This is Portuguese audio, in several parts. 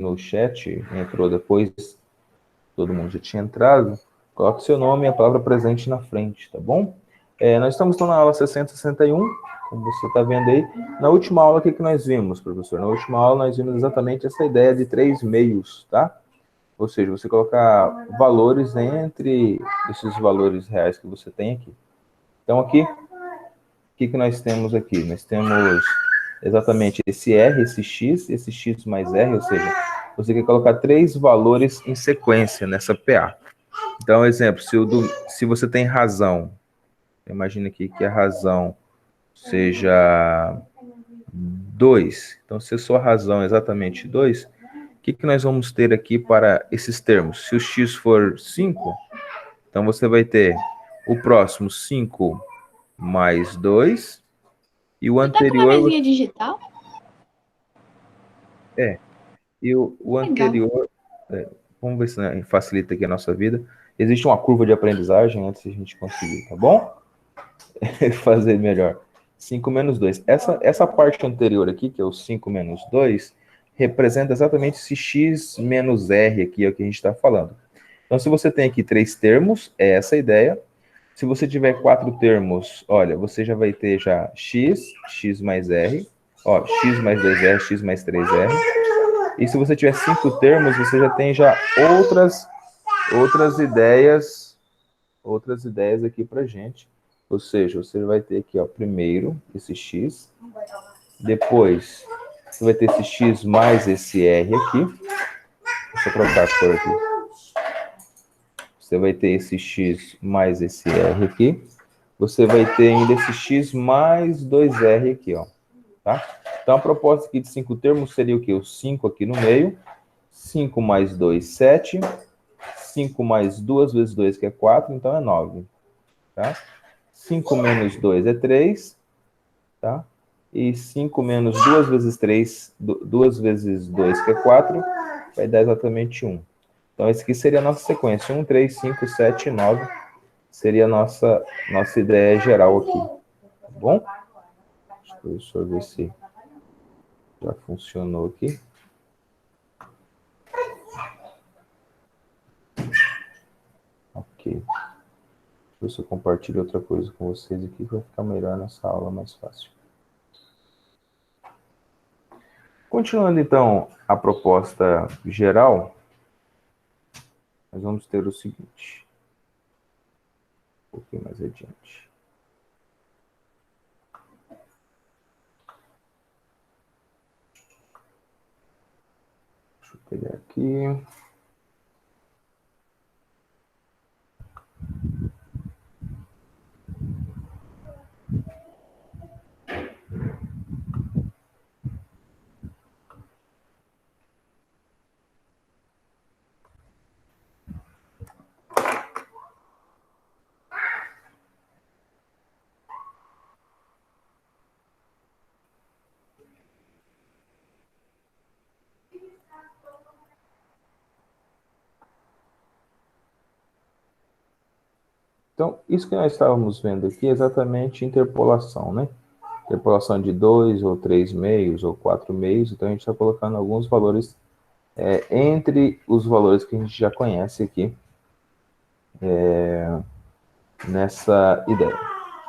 no chat, entrou depois, todo mundo já tinha entrado, coloque seu nome e a palavra presente na frente, tá bom? Nós estamos na aula 6061, como você está vendo aí. Na última aula, o que nós vimos, professor? Na última aula, nós vimos exatamente essa ideia de 3 meios, tá? Ou seja, você colocar valores entre esses valores reais que você tem aqui. Então, aqui, o que nós temos aqui? Nós temos exatamente esse R, esse X mais R, ou seja, você quer colocar 3 valores em sequência nessa PA. Então, exemplo, se você tem razão, imagina aqui que a razão seja 2. Então, se a sua razão é exatamente 2, o que nós vamos ter aqui para esses termos? Se o x for 5, então você vai ter o próximo 5 mais 2, e o anterior... Tá com uma mesinha digital? E o Legal. anterior... vamos ver se facilita aqui a nossa vida. Existe uma curva de aprendizagem antes de a gente conseguir, tá bom? Fazer melhor. 5 menos 2. Essa parte anterior aqui, que é o 5 menos 2, representa exatamente esse x menos r aqui, é o que a gente está falando. Então, se você tem aqui 3 termos, é essa a ideia. Se você tiver 4 termos, olha, você já vai ter já x mais r, ó, x mais 2r, x mais 3r. E se você tiver 5 termos, você já tem já outras ideias aqui para gente. Ou seja, você vai ter aqui, ó, primeiro esse x, depois você vai ter esse x mais esse r aqui. Deixa eu trocar a cor aqui. Você vai ter esse x mais esse r aqui. Você vai ter ainda esse x mais 2r aqui, ó. Tá? Então, a proposta aqui de 5 termos seria o quê? O 5 aqui no meio. 5 mais 2, 7. 5 mais 2 vezes 2, que é 4, então é 9. Tá? 5 menos 2 é 3. Tá? E 5 menos 2 vezes 3, 2 vezes 2, que é 4, vai dar exatamente 1. Então, esse aqui seria a nossa sequência. 1, 3, 5, 7, 9. Seria a nossa ideia geral aqui. Tá bom? Deixa eu ver se já funcionou aqui. Ok. Deixa eu ver se eu compartilho outra coisa com vocês aqui, que vai ficar melhor nessa aula, mais fácil. Continuando, então, a proposta geral, nós vamos ter o seguinte. Um pouquinho mais adiante. Deixa eu pegar aqui. Então, isso que nós estávamos vendo aqui é exatamente interpolação, né? Interpolação de 2 ou 3 meios ou 4 meios. Então, a gente está colocando alguns valores entre os valores que a gente já conhece aqui nessa ideia.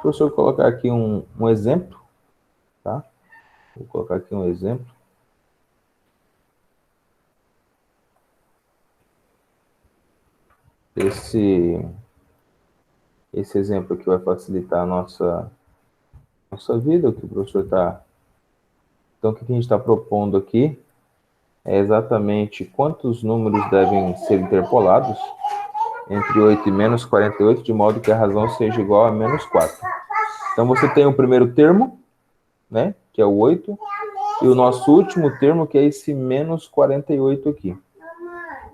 Professor, vou colocar aqui um exemplo, tá? Vou colocar aqui um exemplo. Esse exemplo aqui vai facilitar a nossa vida, o que o professor está... Então, o que a gente está propondo aqui é exatamente quantos números devem ser interpolados entre 8 e menos 48, de modo que a razão seja igual a menos 4. Então, você tem o primeiro termo, né, que é o 8, e o nosso último termo, que é esse menos 48 aqui.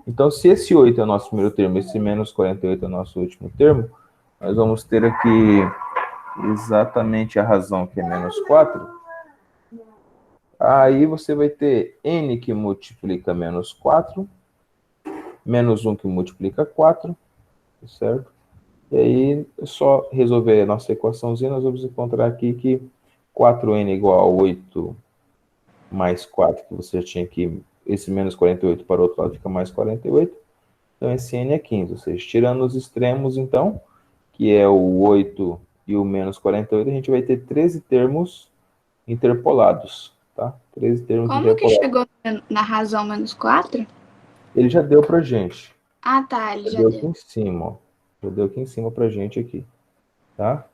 Então, se esse 8 é o nosso primeiro termo, esse menos 48 é o nosso último termo, nós vamos ter aqui exatamente a razão, que é menos 4. Aí você vai ter n que multiplica menos 4, menos 1 que multiplica 4, certo? E aí, é só resolver a nossa equaçãozinha, nós vamos encontrar aqui que 4n igual a 8 mais 4, que você já tinha aqui esse menos 48 para o outro lado fica mais 48. Então, esse n é 15. Ou seja, tirando os extremos, então, que é o 8 e o menos 48, a gente vai ter 13 termos interpolados, tá? 13 termos Como que interpolados. chegou na razão menos 4? Ele já deu pra gente. Ah, tá, ele já Já deu aqui deu. em cima, ó. Já deu aqui em cima pra gente aqui, tá?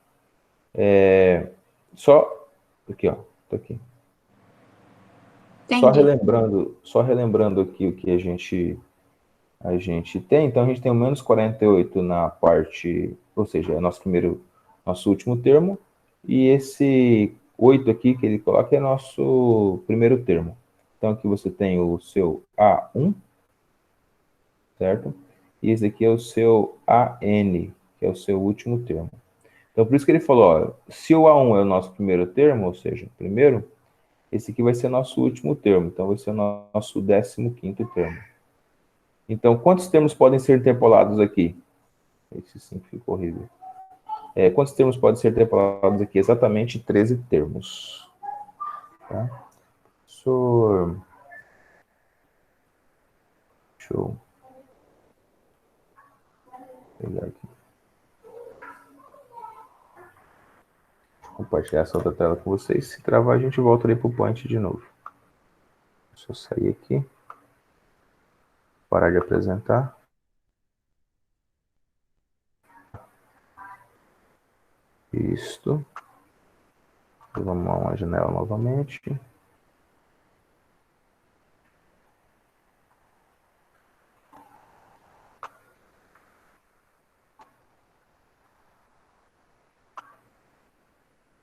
Só aqui, ó. Tá aqui. Entendi. Só relembrando aqui o que a gente tem. Então, a gente tem o menos 48 na parte, ou seja, é nosso último termo, e esse 8 aqui que ele coloca é nosso primeiro termo. Então, aqui você tem o seu A1, certo? E esse aqui é o seu AN, que é o seu último termo. Então, por isso que ele falou, ó, se o A1 é o nosso primeiro termo, ou seja, primeiro, esse aqui vai ser nosso último termo. Então, vai ser o nosso 15º termo. Então, quantos termos podem ser interpolados aqui? Esse sim ficou horrível. Quantos termos podem ser interpolados aqui? Exatamente 13 termos. Tá? Deixa eu pegar aqui. Compartilhar essa outra tela com vocês. Se travar, a gente volta ali para o point de novo. Deixa eu sair aqui. Parar de apresentar. Isto. Vamos a uma janela novamente.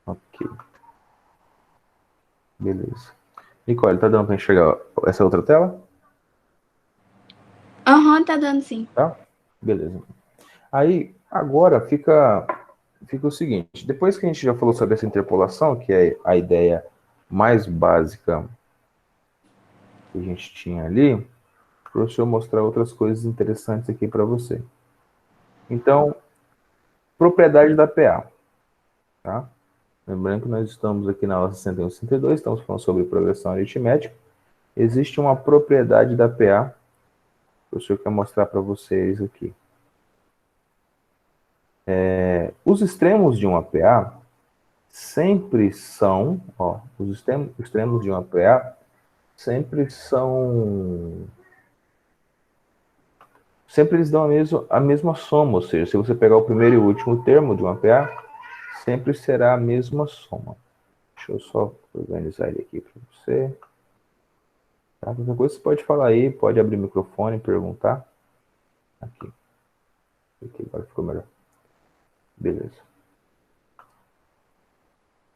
Ok. Beleza. Nicole, tá dando para enxergar essa outra tela? Aham, tá dando sim. Tá? Beleza. Aí, agora fica o seguinte. Depois que a gente já falou sobre essa interpolação, que é a ideia mais básica que a gente tinha ali, o professor mostrar outras coisas interessantes aqui para você. Então, propriedade da PA. Tá? Lembrando que nós estamos aqui na aula 61 e 62, estamos falando sobre progressão aritmética. Existe uma propriedade da PA, que o professor quer mostrar para vocês aqui. Os extremos de uma PA sempre são, ó, os extremos de uma PA sempre eles dão a mesma soma, ou seja, se você pegar o primeiro e o último termo de uma PA, sempre será a mesma soma. Deixa eu só organizar ele aqui para você. Tá? Qualquer coisa você pode falar aí, pode abrir o microfone e perguntar. Aqui. Agora ficou melhor. Beleza.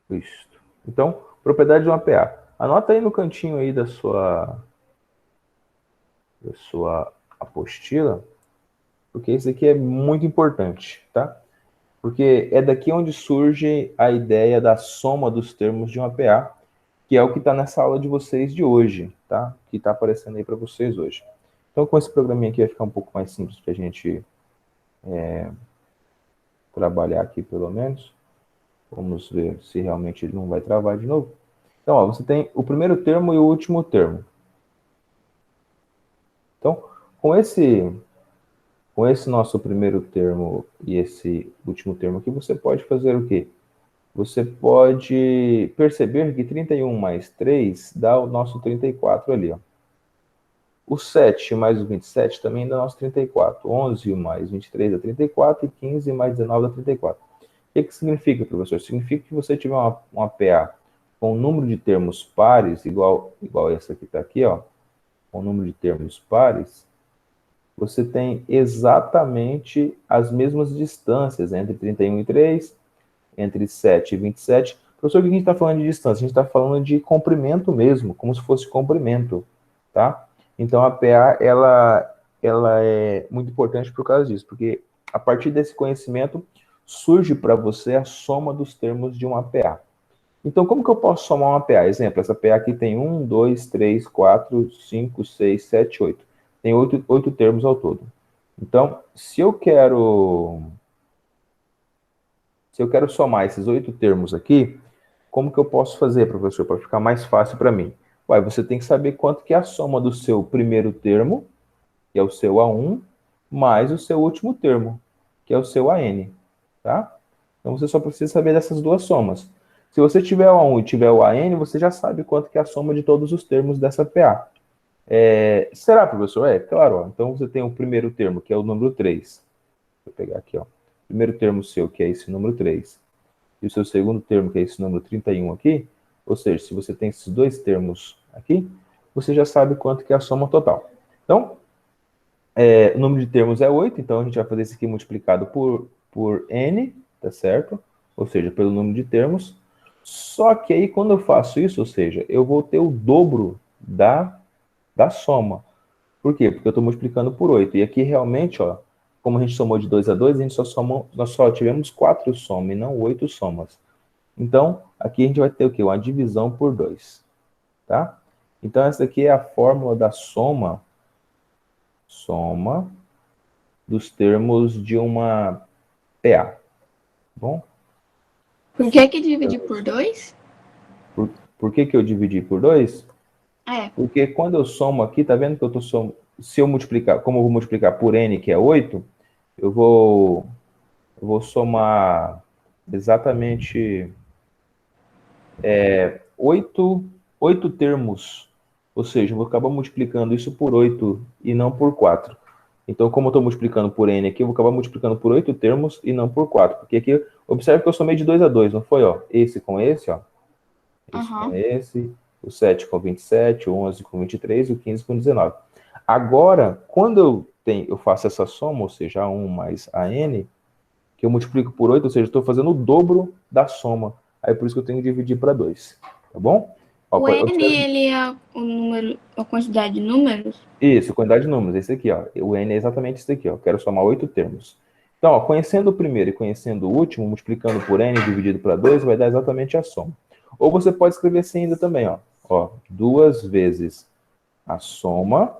Isso. Então, propriedade de uma PA. Anota aí no cantinho aí da sua apostila, porque isso aqui é muito importante, tá? Porque é daqui onde surge a ideia da soma dos termos de uma PA, que é o que está nessa aula de vocês de hoje, tá? Que está aparecendo aí para vocês hoje. Então, com esse programinha aqui vai ficar um pouco mais simples para a gente trabalhar aqui, pelo menos. Vamos ver se realmente ele não vai travar de novo. Então, ó, você tem o primeiro termo e o último termo. Então, com esse nosso primeiro termo e esse último termo aqui, você pode fazer o quê? Você pode perceber que 31 mais 3 dá o nosso 34 ali, ó. O 7 mais o 27 também dá o nosso 34. 11 mais 23 dá 34 e 15 mais 19 dá 34. O que significa, professor? Significa que você tiver uma PA com um número de termos pares, igual essa que está aqui, ó, com um número de termos pares, você tem exatamente as mesmas distâncias entre 31 e 3, entre 7 e 27. Professor, o que a gente está falando de distância? A gente está falando de comprimento mesmo, como se fosse comprimento, tá? Então, a PA, ela é muito importante por causa disso, porque a partir desse conhecimento surge para você a soma dos termos de uma PA. Então, como que eu posso somar uma PA? Exemplo, essa PA aqui tem 1, 2, 3, 4, 5, 6, 7, 8. Tem 8 termos ao todo. Então, se eu quero somar esses 8 termos aqui, como que eu posso fazer, professor, para ficar mais fácil para mim? Uai, você tem que saber quanto que é a soma do seu primeiro termo, que é o seu A1, mais o seu último termo, que é o seu AN, tá? Então você só precisa saber dessas duas somas. Se você tiver o A1 e tiver o AN, você já sabe quanto que é a soma de todos os termos dessa PA. Será, professor? Claro. Ó. Então você tem o primeiro termo, que é o número 3. Vou pegar aqui, ó. Primeiro termo seu, que é esse número 3. E o seu segundo termo, que é esse número 31 aqui. Ou seja, se você tem esses dois termos aqui, você já sabe quanto que é a soma total. Então, o número de termos é 8, então a gente vai fazer isso aqui multiplicado por n, tá certo? Ou seja, pelo número de termos. Só que aí, quando eu faço isso, ou seja, eu vou ter o dobro da soma. Por quê? Porque eu estou multiplicando por 8. E aqui, realmente, ó, como a gente somou de 2 a 2, nós só tivemos 4 somas e não 8 somas. Então, aqui a gente vai ter o quê? Uma divisão por 2. Tá? Então, essa aqui é a fórmula da soma dos termos de uma PA. Bom? Por que que dividir por 2? Por que eu dividi por 2? É. Porque quando eu somo aqui, tá vendo que eu tô somando? Se eu multiplicar, como eu vou multiplicar por n, que é 8, eu vou somar exatamente 8 termos. Ou seja, eu vou acabar multiplicando isso por 8 e não por 4. Então, como eu estou multiplicando por n aqui, eu vou acabar multiplicando por 8 termos e não por 4. Porque aqui, observe que eu somei de 2 a 2, não foi? Ó? Esse com esse, ó. Esse com esse, o 7 com 27, o 11 com 23 e o 15 com 19. Agora, quando eu faço essa soma, ou seja, A1 mais AN, que eu multiplico por 8, ou seja, estou fazendo o dobro da soma. Aí por isso que eu tenho que dividir para 2. Tá bom? Ó, O N, observe. ele é o número, a quantidade de números? Isso, quantidade de números, esse aqui, ó. O N é exatamente esse aqui, ó. Eu quero somar 8 termos. Então, ó, conhecendo o primeiro e conhecendo o último, multiplicando por N dividido para 2, vai dar exatamente a soma. Ou você pode escrever assim ainda também, ó. Ó, 2 vezes a soma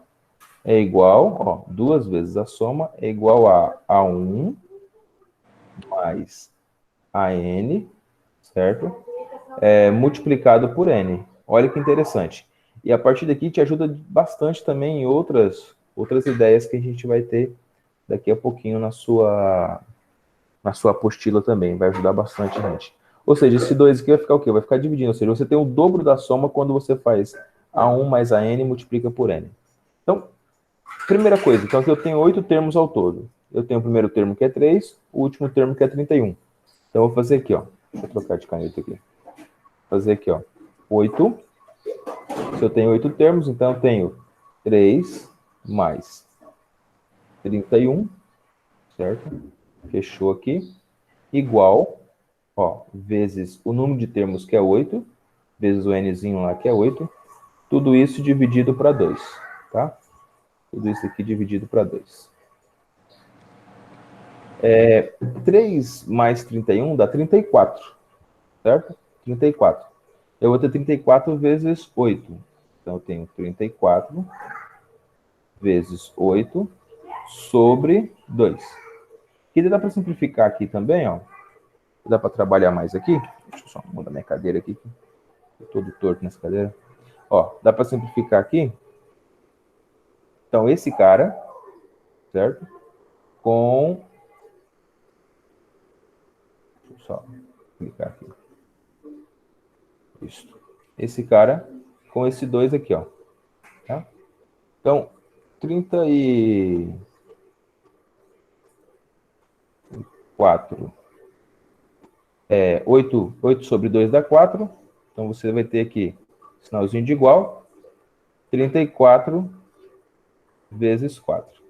é igual, ó, 2 vezes a soma é igual a A1 mais AN, certo? Multiplicado por N. Olha que interessante. E a partir daqui te ajuda bastante também em outras ideias que a gente vai ter daqui a pouquinho na sua apostila também. Vai ajudar bastante a gente. Ou seja, esse 2 aqui vai ficar o quê? Vai ficar dividindo. Ou seja, você tem o dobro da soma quando você faz A1 mais AN e multiplica por N. Então, primeira coisa. Então, aqui eu tenho 8 termos ao todo. Eu tenho o primeiro termo que é 3, o último termo que é 31. Então, eu vou fazer aqui, ó. Deixa eu trocar de caneta aqui. Vou fazer aqui, ó. 8. Se eu tenho 8 termos, então eu tenho 3 mais 31, certo? Fechou aqui. Igual, ó, vezes o número de termos, que é 8, vezes o nzinho lá, que é 8. Tudo isso dividido para 2, tá? Tudo isso aqui dividido para 2. 3 mais 31 dá 34, certo? 34. Eu vou ter 34 vezes 8. Então, eu tenho 34 vezes 8 sobre 2. Que dá para simplificar aqui também, ó. Dá para trabalhar mais aqui. Deixa eu só mudar minha cadeira aqui. Eu todo torto nessa cadeira. Ó, dá para simplificar aqui. Então, esse cara, certo? Com... Deixa eu só clicar aqui. Isso. Esse cara com esse 2 aqui, ó. Tá? Então, 34. 8 sobre 2 dá 4. Então, você vai ter aqui sinalzinho de igual. 34 vezes 4.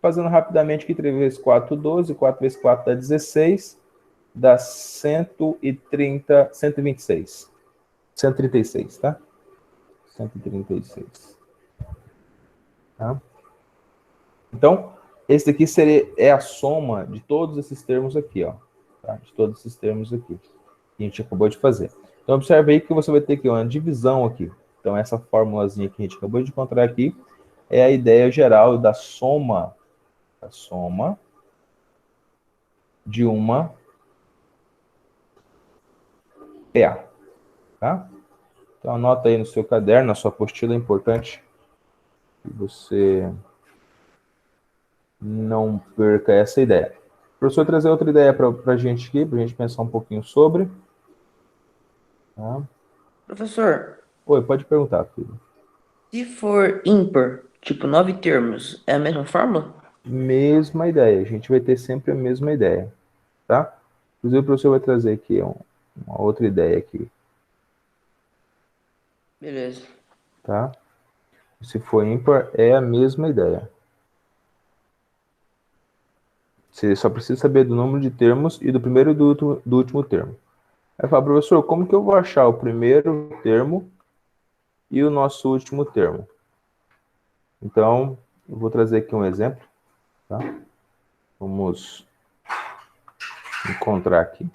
Fazendo rapidamente aqui, 3 vezes 4, 12. 4 vezes 4 dá 16. Dá 130, 126. 136, tá? 136. Tá? Então, esse daqui é a soma de todos esses termos aqui, ó. Tá? De todos esses termos aqui. Que a gente acabou de fazer. Então, observe aí que você vai ter aqui uma divisão aqui. Então, essa formulazinha que a gente acabou de encontrar aqui é a ideia geral da soma de uma PA, tá? Então, anota aí no seu caderno, na sua apostila, é importante que você não perca essa ideia. O professor trazer outra ideia para a gente aqui, para a gente pensar um pouquinho sobre. Tá? Professor, Oi, pode perguntar, filho. se for ímpar, tipo 9 termos, é a mesma fórmula? Mesma ideia, a gente vai ter sempre a mesma ideia, tá? Inclusive, o professor vai trazer aqui uma outra ideia aqui, Beleza. tá? Se for ímpar, é a mesma ideia. Você só precisa saber do número de termos e do primeiro e do último termo. Aí fala, professor, como que eu vou achar o primeiro termo e o nosso último termo? Então, eu vou trazer aqui um exemplo, tá? Vamos encontrar aqui.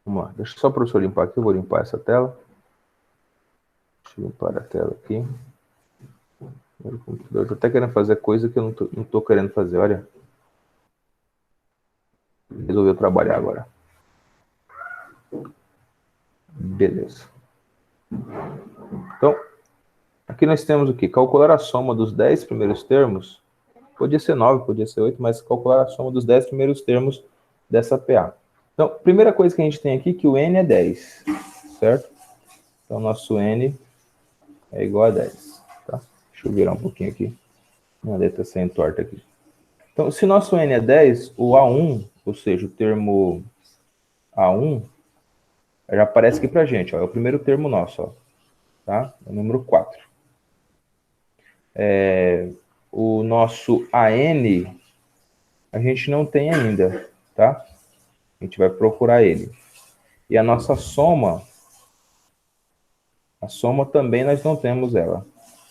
Vamos lá, deixa só o professor limpar aqui, eu vou limpar essa tela. Deixa eu limpar a tela aqui. Meu computador, tô até querendo fazer coisa que eu não tô querendo fazer, olha. Resolveu trabalhar agora. Beleza. Então, aqui nós temos o quê? Calcular a soma dos 10 primeiros termos. Podia ser 9, podia ser 8, mas calcular a soma dos 10 primeiros termos dessa PA. Então, primeira coisa que a gente tem aqui é que o N é 10, certo? Então, nosso N é igual a 10, tá? Deixa eu virar um pouquinho aqui. Minha letra saindo torta aqui. Então, se nosso N é 10, o A1, ou seja, o termo A1, já aparece aqui pra gente, ó, é o primeiro termo nosso, ó, tá? É o número 4. O nosso AN, a gente não tem ainda, tá? A gente vai procurar ele. E a nossa soma, a soma também nós não temos ela.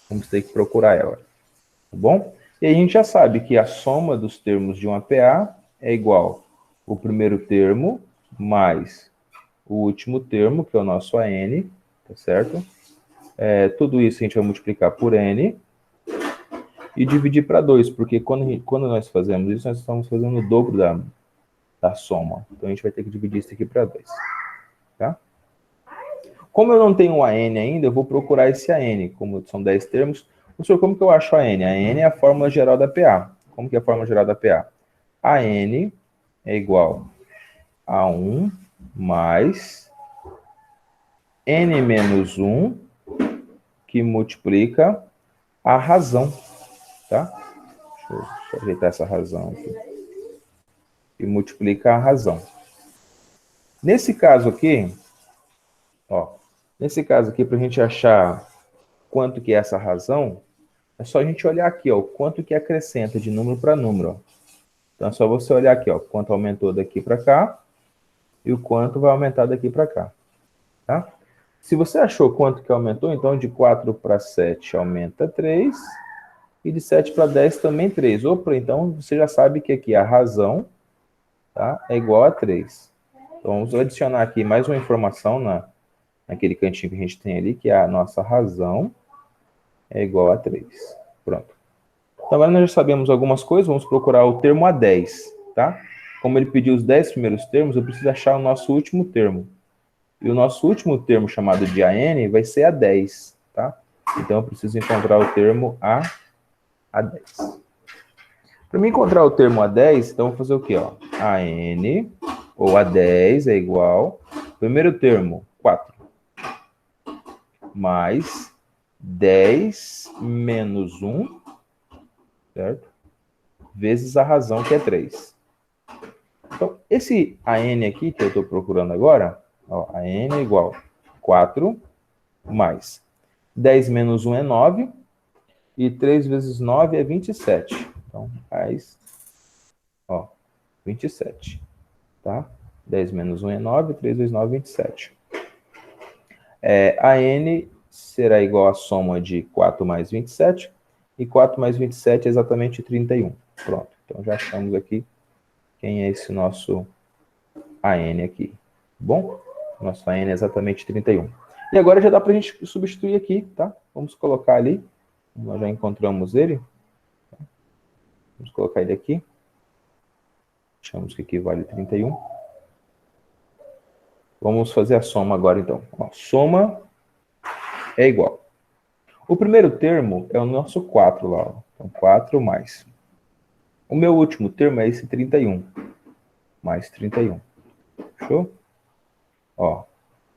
Vamos ter que procurar ela, tá bom? E aí a gente já sabe que a soma dos termos de uma PA é igual o primeiro termo mais o último termo, que é o nosso AN, tá certo? Tudo isso a gente vai multiplicar por N e dividir para 2, porque quando nós fazemos isso, nós estamos fazendo o dobro da soma. Então, a gente vai ter que dividir isso aqui para 2. Tá? Como eu não tenho o AN ainda, eu vou procurar esse AN. Como são 10 termos, professor, como que eu acho a N? A N é a fórmula geral da PA. Como que é a fórmula geral da PA? A N é igual a 1 mais N menos 1, que multiplica a razão. Tá? Deixa eu ajeitar essa razão aqui. E multiplica a razão. Nesse caso aqui, ó, nesse caso aqui, para a gente achar quanto que é essa razão, é só a gente olhar aqui, ó, o quanto que acrescenta de número para número. Ó. Então é só você olhar aqui, ó, quanto aumentou daqui para cá e o quanto vai aumentar daqui para cá. Tá? Se você achou quanto que aumentou, então de 4 para 7 aumenta 3 e de 7 para 10 também 3. Opa, então você já sabe que aqui a razão, tá, é igual a 3. Então vamos adicionar aqui mais uma informação naquele cantinho que a gente tem ali, que é a nossa razão é igual a 3. Pronto. Então agora nós já sabemos algumas coisas, vamos procurar o termo A10, tá? Como ele pediu os 10 primeiros termos, eu preciso achar o nosso último termo. E o nosso último termo, chamado de AN, vai ser A10, tá? Então eu preciso encontrar o termo A10. Para mim encontrar o termo A10, então eu vou fazer o quê? Ó? AN, ou A10 é igual, primeiro termo, 4, mais 10 menos 1, certo? Vezes a razão, que é 3. Então, esse AN aqui, que eu estou procurando agora, ó, AN é igual a 4 mais 10 menos 1 é 9, e 3 vezes 9 é 27. Então, faz, ó, 27, tá? 10 menos 1 é 9, 3 vezes 9 é 27. A N será igual à soma de 4 mais 27, e 4 mais 27 é exatamente 31. Pronto, então já achamos aqui quem é esse nosso AN aqui. Bom, nosso AN é exatamente 31. E agora já dá para a gente substituir aqui, tá? Vamos colocar ali, nós já encontramos ele. Vamos colocar ele aqui. Achamos que aqui vale 31. Vamos fazer a soma agora, então. Ó, soma é igual. O primeiro termo é o nosso 4 lá. Ó. Então, 4 mais. O meu último termo é esse 31. Mais 31. Fechou? Ó.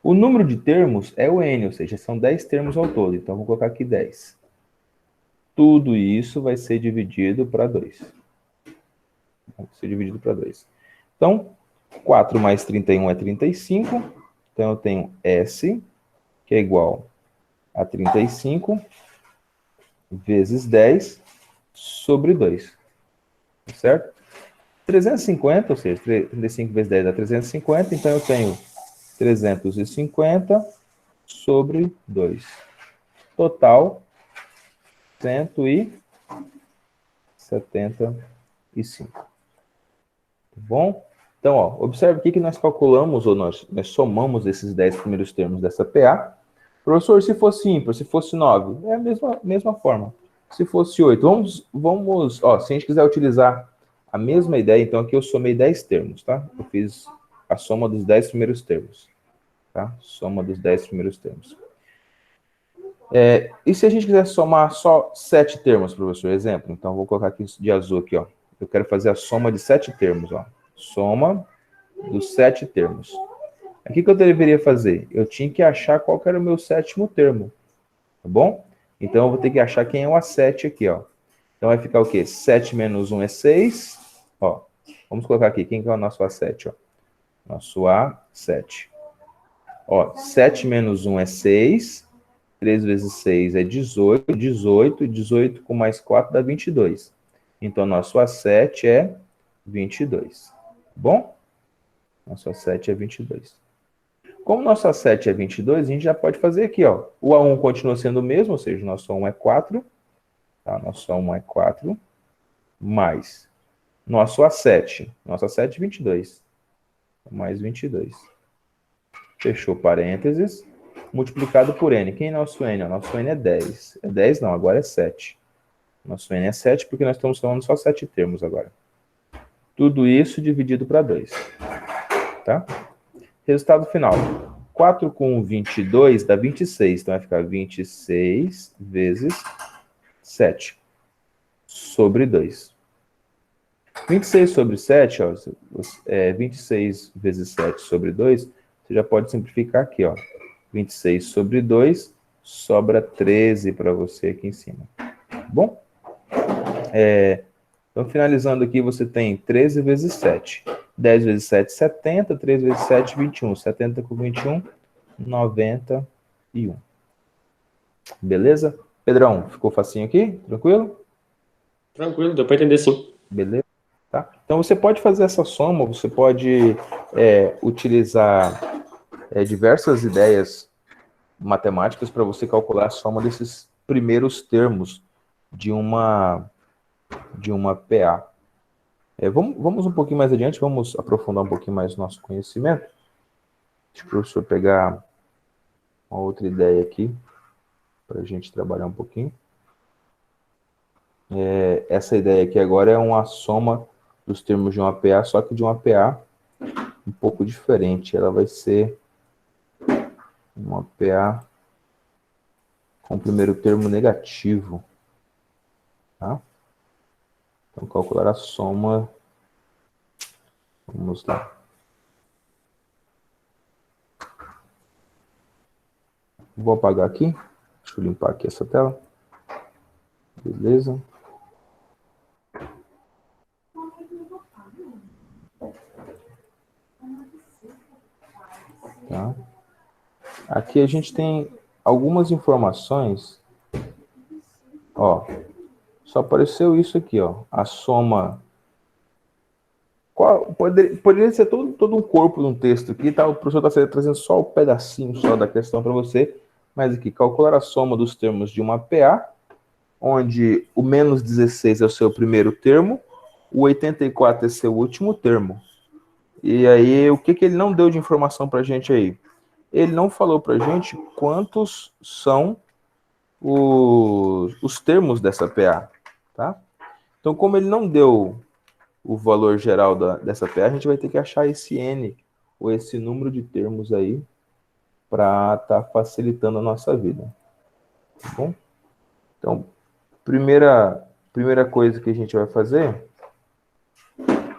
O número de termos é o n, ou seja, são 10 termos ao todo. Então, vou colocar aqui 10. Tudo isso vai ser dividido para 2. Vai ser dividido para 2. Então, 4 mais 31 é 35. Então, eu tenho S, que é igual a 35 vezes 10 sobre 2. Certo? 350, ou seja, 35 vezes 10 dá 350. Então, eu tenho 350 sobre 2. Total, 175. Tá bom? Então, ó, observe aqui que nós calculamos, ou nós somamos esses 10 primeiros termos dessa PA. Professor, se fosse ímpar, se fosse 9, é a mesma forma. Se fosse 8, ó, se a gente quiser utilizar a mesma ideia, então aqui eu somei 10 termos, tá? Eu fiz a soma dos 10 primeiros termos, tá? Soma dos 10 primeiros termos. E se a gente quiser somar só 7 termos, professor? Exemplo, então vou colocar aqui de azul aqui, ó. Eu quero fazer a soma de 7 termos, ó. Soma dos 7 termos. O que eu deveria fazer? Eu tinha que achar qual que era o meu sétimo termo, tá bom? Então eu vou ter que achar quem é o A7 aqui, ó. Então vai ficar o quê? 7 menos 1 é 6. Ó, vamos colocar aqui, quem que é o nosso A7, ó? Nosso A7. Ó, 7 menos 1 é 6. 3 vezes 6 é 18. 18 com mais 4 dá 22. Então, nosso A7 é 22. Bom? Nosso A7 é 22. Como nosso A7 é 22, a gente já pode fazer aqui, ó. O A1 continua sendo o mesmo, ou seja, o nosso A1 é 4. Tá? Nosso A1 é 4. Mais nosso A7. Nosso A7 é 22. Mais 22. Fechou parênteses. Multiplicado por N. Quem é nosso N? O nosso N é 10. É 10 não, agora é 7. Nosso N é 7 porque nós estamos falando só 7 termos agora. Tudo isso dividido para 2. Tá? Resultado final. 4 com 22 dá 26. Então vai ficar 26 vezes 7 sobre 2. 26 sobre 7, ó, 26 vezes 7 sobre 2, você já pode simplificar aqui, ó. 26 sobre 2, sobra 13 para você aqui em cima. Bom? Então, finalizando aqui, você tem 13 vezes 7. 10 vezes 7, 70. 3 vezes 7, 21. 70 com 21, 91. Beleza? Pedrão, ficou facinho aqui? Tranquilo? Tranquilo, deu para entender sim. Beleza? Tá? Então, você pode fazer essa soma, você pode utilizar diversas ideias matemáticas para você calcular a soma desses primeiros termos de uma PA. Vamos um pouquinho mais adiante, vamos aprofundar um pouquinho mais o nosso conhecimento. Deixa o professor pegar uma outra ideia aqui, para a gente trabalhar um pouquinho. Essa ideia aqui agora é uma soma dos termos de uma PA, só que de uma PA um pouco diferente. Ela vai ser uma PA com o primeiro termo negativo. Tá? Então, calcular a soma. Vamos lá. Vou apagar aqui. Deixa eu limpar aqui essa tela. Beleza. Tá? Aqui a gente tem algumas informações. Ó, só apareceu isso aqui, ó. A soma. Poderia ser todo um corpo de um texto aqui, tá? O professor está trazendo só o pedacinho só da questão para você. Mas aqui, calcular a soma dos termos de uma PA, onde o menos 16 é o seu primeiro termo, o 84 é seu último termo. E aí, o que ele não deu de informação para a gente aí? Ele não falou para a gente quantos são os termos dessa PA, tá? Então, como ele não deu o valor geral dessa PA, a gente vai ter que achar esse N, ou esse número de termos aí para estar facilitando a nossa vida. Tá bom? Então, primeira coisa que a gente vai fazer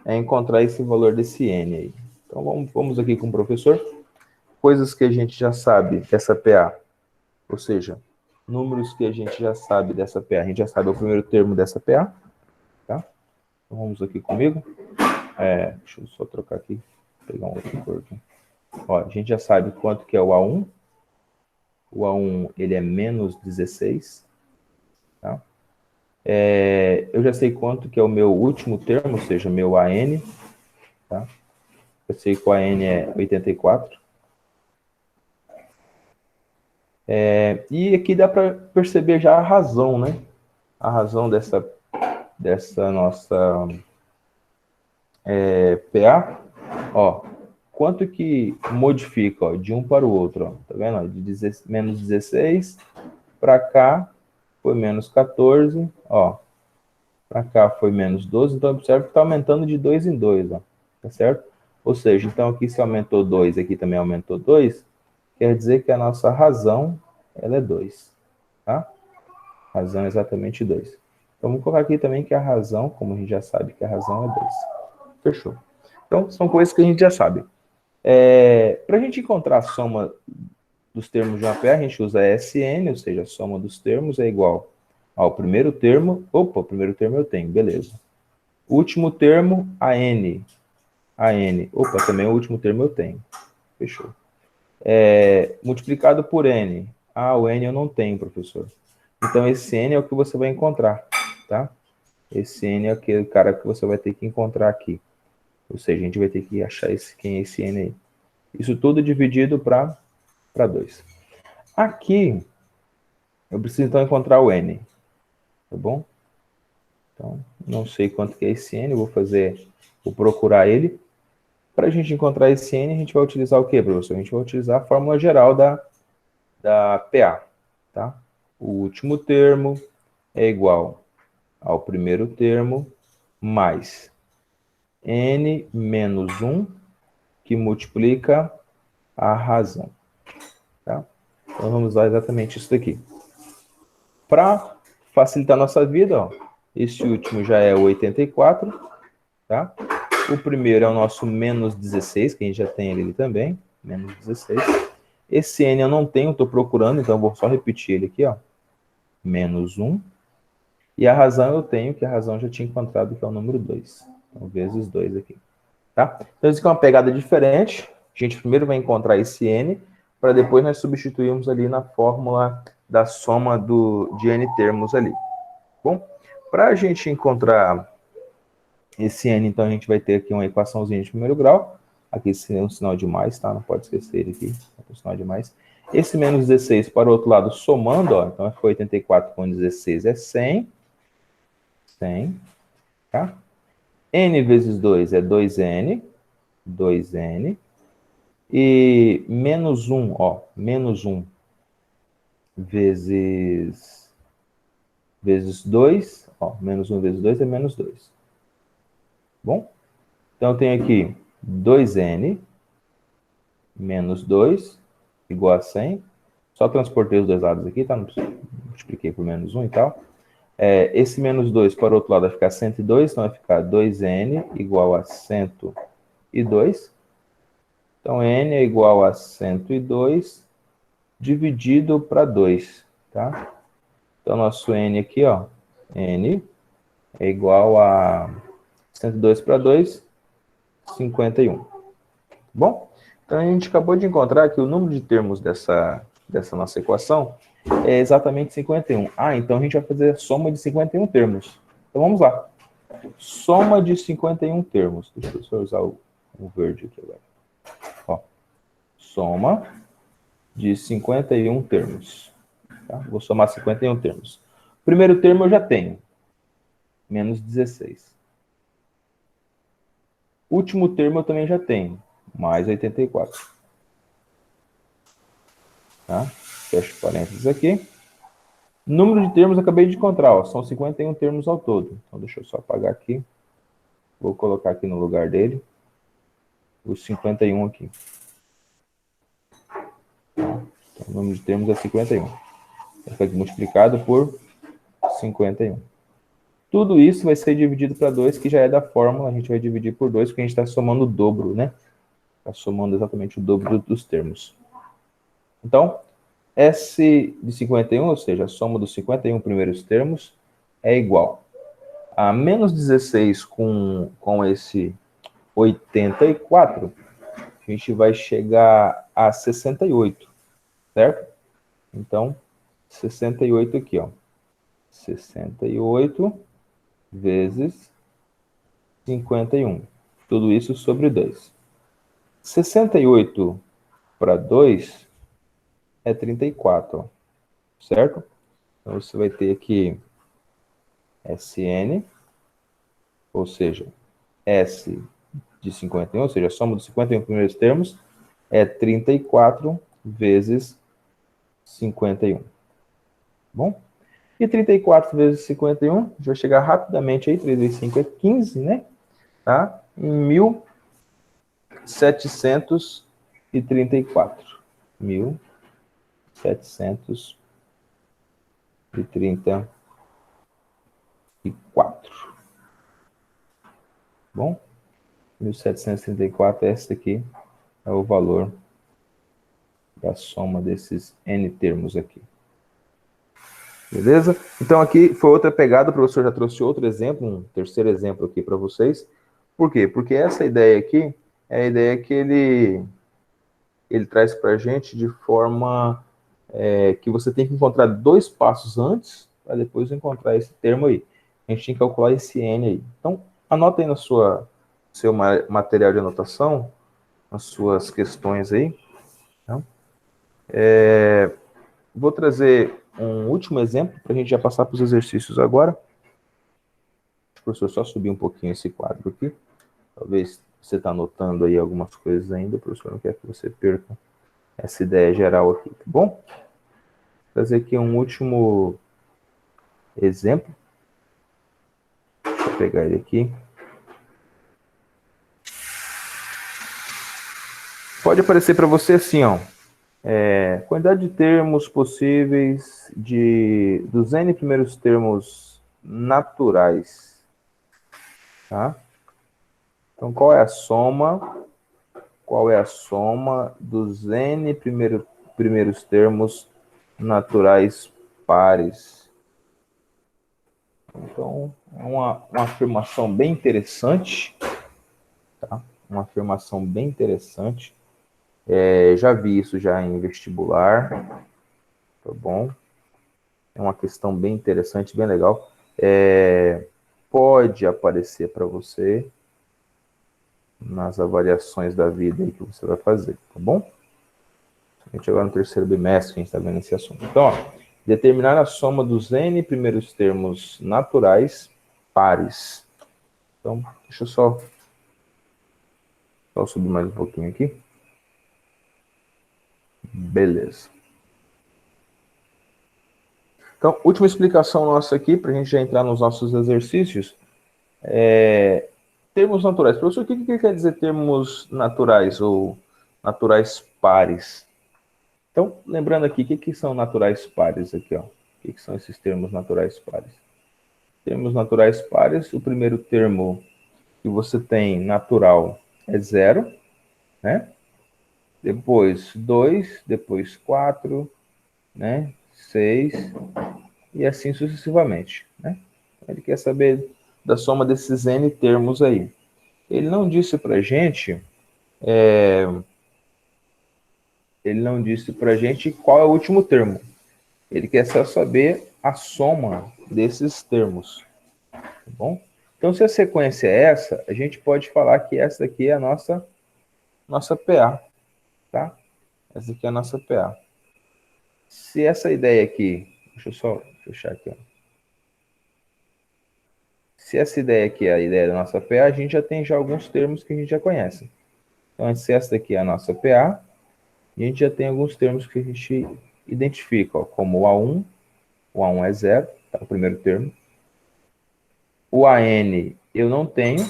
é encontrar esse valor desse n aí. Então, vamos aqui com o professor. Coisas que a gente já sabe dessa PA, ou seja, números que a gente já sabe dessa PA. A gente já sabe o primeiro termo dessa PA, tá? Então, vamos aqui comigo. Deixa eu só trocar aqui, pegar um outro cor aqui. Ó, a gente já sabe quanto que é o A1. O A1, ele é menos 16, tá? Eu já sei quanto que é o meu último termo, ou seja, meu AN, tá? Eu sei que o AN é 84. E aqui dá para perceber já a razão, né? A razão dessa nossa PA. Ó, quanto que modifica, ó, de um para o outro, ó, tá vendo? Ó, de menos 16 para cá foi menos 14, ó. Para cá foi menos 12, então observe que está aumentando de 2 em 2, ó, tá certo? Ou seja, então aqui se aumentou 2, aqui também aumentou 2, quer dizer que a nossa razão, ela é 2, tá? Razão é exatamente 2. Então vamos colocar aqui também que a razão, como a gente já sabe que a razão é 2. Fechou. Então são coisas que a gente já sabe. Para a gente encontrar a soma dos termos de uma PA, a gente usa SN, ou seja, a soma dos termos é igual ao primeiro termo. Opa, o primeiro termo eu tenho, beleza. Último termo, AN. Opa, também o último termo eu tenho. Fechou. Multiplicado por N. O N eu não tenho, professor. Então, esse N é o que você vai encontrar, tá? Esse N é aquele cara que você vai ter que encontrar aqui. Ou seja, a gente vai ter que achar quem é esse N aí. Isso tudo dividido para 2. Aqui, eu preciso então encontrar o N. Tá bom? Então, não sei quanto que é esse N, vou procurar ele. Para a gente encontrar esse N, a gente vai utilizar o quê, professor? A gente vai utilizar a fórmula geral da PA, tá? O último termo é igual ao primeiro termo mais N menos 1, que multiplica a razão, tá? Então, vamos usar exatamente isso daqui. Para facilitar a nossa vida, ó, esse último já é o 84, tá? O primeiro é o nosso menos 16, que a gente já tem ele também, menos 16. Esse N eu não tenho, estou procurando, então eu vou só repetir ele aqui, ó. Menos 1. E a razão eu tenho, que a razão eu já tinha encontrado, que é o número 2. Então, vezes 2 aqui, tá? Então, isso aqui é uma pegada diferente. A gente primeiro vai encontrar esse N, para depois nós substituirmos ali na fórmula da soma de N termos ali. Bom, para a gente encontrar esse N, então, a gente vai ter aqui uma equaçãozinha de primeiro grau. Aqui é um sinal de mais, tá? Não pode esquecer ele aqui. É um sinal de mais. Esse menos 16 para o outro lado somando, ó. Então, foi 84 com 16 é 100. 100, tá? N vezes 2 é 2N. 2N. E menos 1, ó. Menos 1 vezes 2, ó. Menos 1 vezes 2 é menos 2. Bom? Então, eu tenho aqui 2N menos 2 igual a 100. Só transportei os dois lados aqui, tá? Não multipliquei por menos 1 e tal. Esse menos 2 para o outro lado vai ficar 102, então vai ficar 2N igual a 102. Então, N é igual a 102 dividido para 2, tá? Então, nosso N aqui, ó, N é igual a 102 para 2, 51. Bom, então a gente acabou de encontrar que o número de termos dessa nossa equação é exatamente 51. Então a gente vai fazer a soma de 51 termos. Então vamos lá. Soma de 51 termos. Deixa eu só usar o verde aqui agora. Ó, soma de 51 termos. Tá? Vou somar 51 termos. Primeiro termo eu já tenho. Menos 16. Último termo eu também já tenho. Mais 84. Tá? Fecho parênteses aqui. Número de termos eu acabei de encontrar, ó, são 51 termos ao todo. Então, deixa eu só apagar aqui. Vou colocar aqui no lugar dele. os 51 aqui. Então, o número de termos é 51. Fica aqui multiplicado por 51. Tudo isso vai ser dividido para 2, que já é da fórmula. A gente vai dividir por 2, porque a gente está somando o dobro, né? Está somando exatamente o dobro dos termos. Então, S de 51, ou seja, a soma dos 51 primeiros termos, é igual a menos 16 com esse 84, a gente vai chegar a 68, certo? Então, 68 aqui, ó. 68 vezes 51. Tudo isso sobre 2. 68 para 2 é 34, ó, certo? Então, você vai ter aqui Sn, ou seja, S de 51, ou seja, a soma dos 51 primeiros termos, é 34 vezes 51. Bom? E 34 vezes 51, a gente vai chegar rapidamente aí, 3 vezes 5 é 15, né? Tá? Em 1734. 1734. Bom? 1734, esse aqui é o valor da soma desses N termos aqui. Beleza? Então aqui foi outra pegada, o professor já trouxe outro exemplo, um terceiro exemplo aqui para vocês. Por quê? Porque essa ideia aqui é a ideia que ele traz para a gente de forma que você tem que encontrar 2 passos antes para depois encontrar esse termo aí. A gente tem que calcular esse N aí. Então, anota aí no seu material de anotação, as suas questões aí. Tá? Vou trazer um último exemplo para a gente já passar para os exercícios agora. O professor só subir um pouquinho esse quadro aqui. Talvez você está anotando aí algumas coisas ainda, o professor não quer que você perca essa ideia geral aqui, tá bom? Vou trazer aqui um último exemplo. Deixa eu pegar ele aqui. Pode aparecer para você assim, ó. Quantidade de termos possíveis dos N primeiros termos naturais. Tá? Então, qual é a soma? Qual é a soma dos N primeiros termos naturais pares? Então, é uma afirmação bem interessante. Tá? Uma afirmação bem interessante. Já vi isso já em vestibular. Tá bom? É uma questão bem interessante, bem legal. Pode aparecer para você nas avaliações da vida aí que você vai fazer, tá bom? A gente agora no terceiro bimestre, a gente está vendo esse assunto. Então, ó, determinar a soma dos N primeiros termos naturais pares. Então, deixa eu só subir mais um pouquinho aqui. Beleza. Então, última explicação nossa aqui, para a gente já entrar nos nossos exercícios. Termos naturais. Professor, o que quer dizer termos naturais ou naturais pares? Então, lembrando aqui, o que são naturais pares aqui, ó? O que são esses termos naturais pares? Termos naturais pares, o primeiro termo que você tem natural é 0, né? Depois 2, depois 4, né? 6 e assim sucessivamente, né? Ele quer saber da soma desses N termos aí. Ele não disse pra gente qual é o último termo. Ele quer só saber a soma desses termos. Tá bom? Então, se a sequência é essa, a gente pode falar que essa daqui é a nossa PA. Tá? Essa aqui é a nossa PA. Se essa ideia aqui... Deixa eu só fechar aqui. Ó. Se essa ideia aqui é a ideia da nossa PA, a gente já tem alguns termos que a gente já conhece. Então, se essa daqui é a nossa PA, a gente já tem alguns termos que a gente identifica, ó, como o A1. O A1 é 0, tá? O primeiro termo. O AN eu não tenho,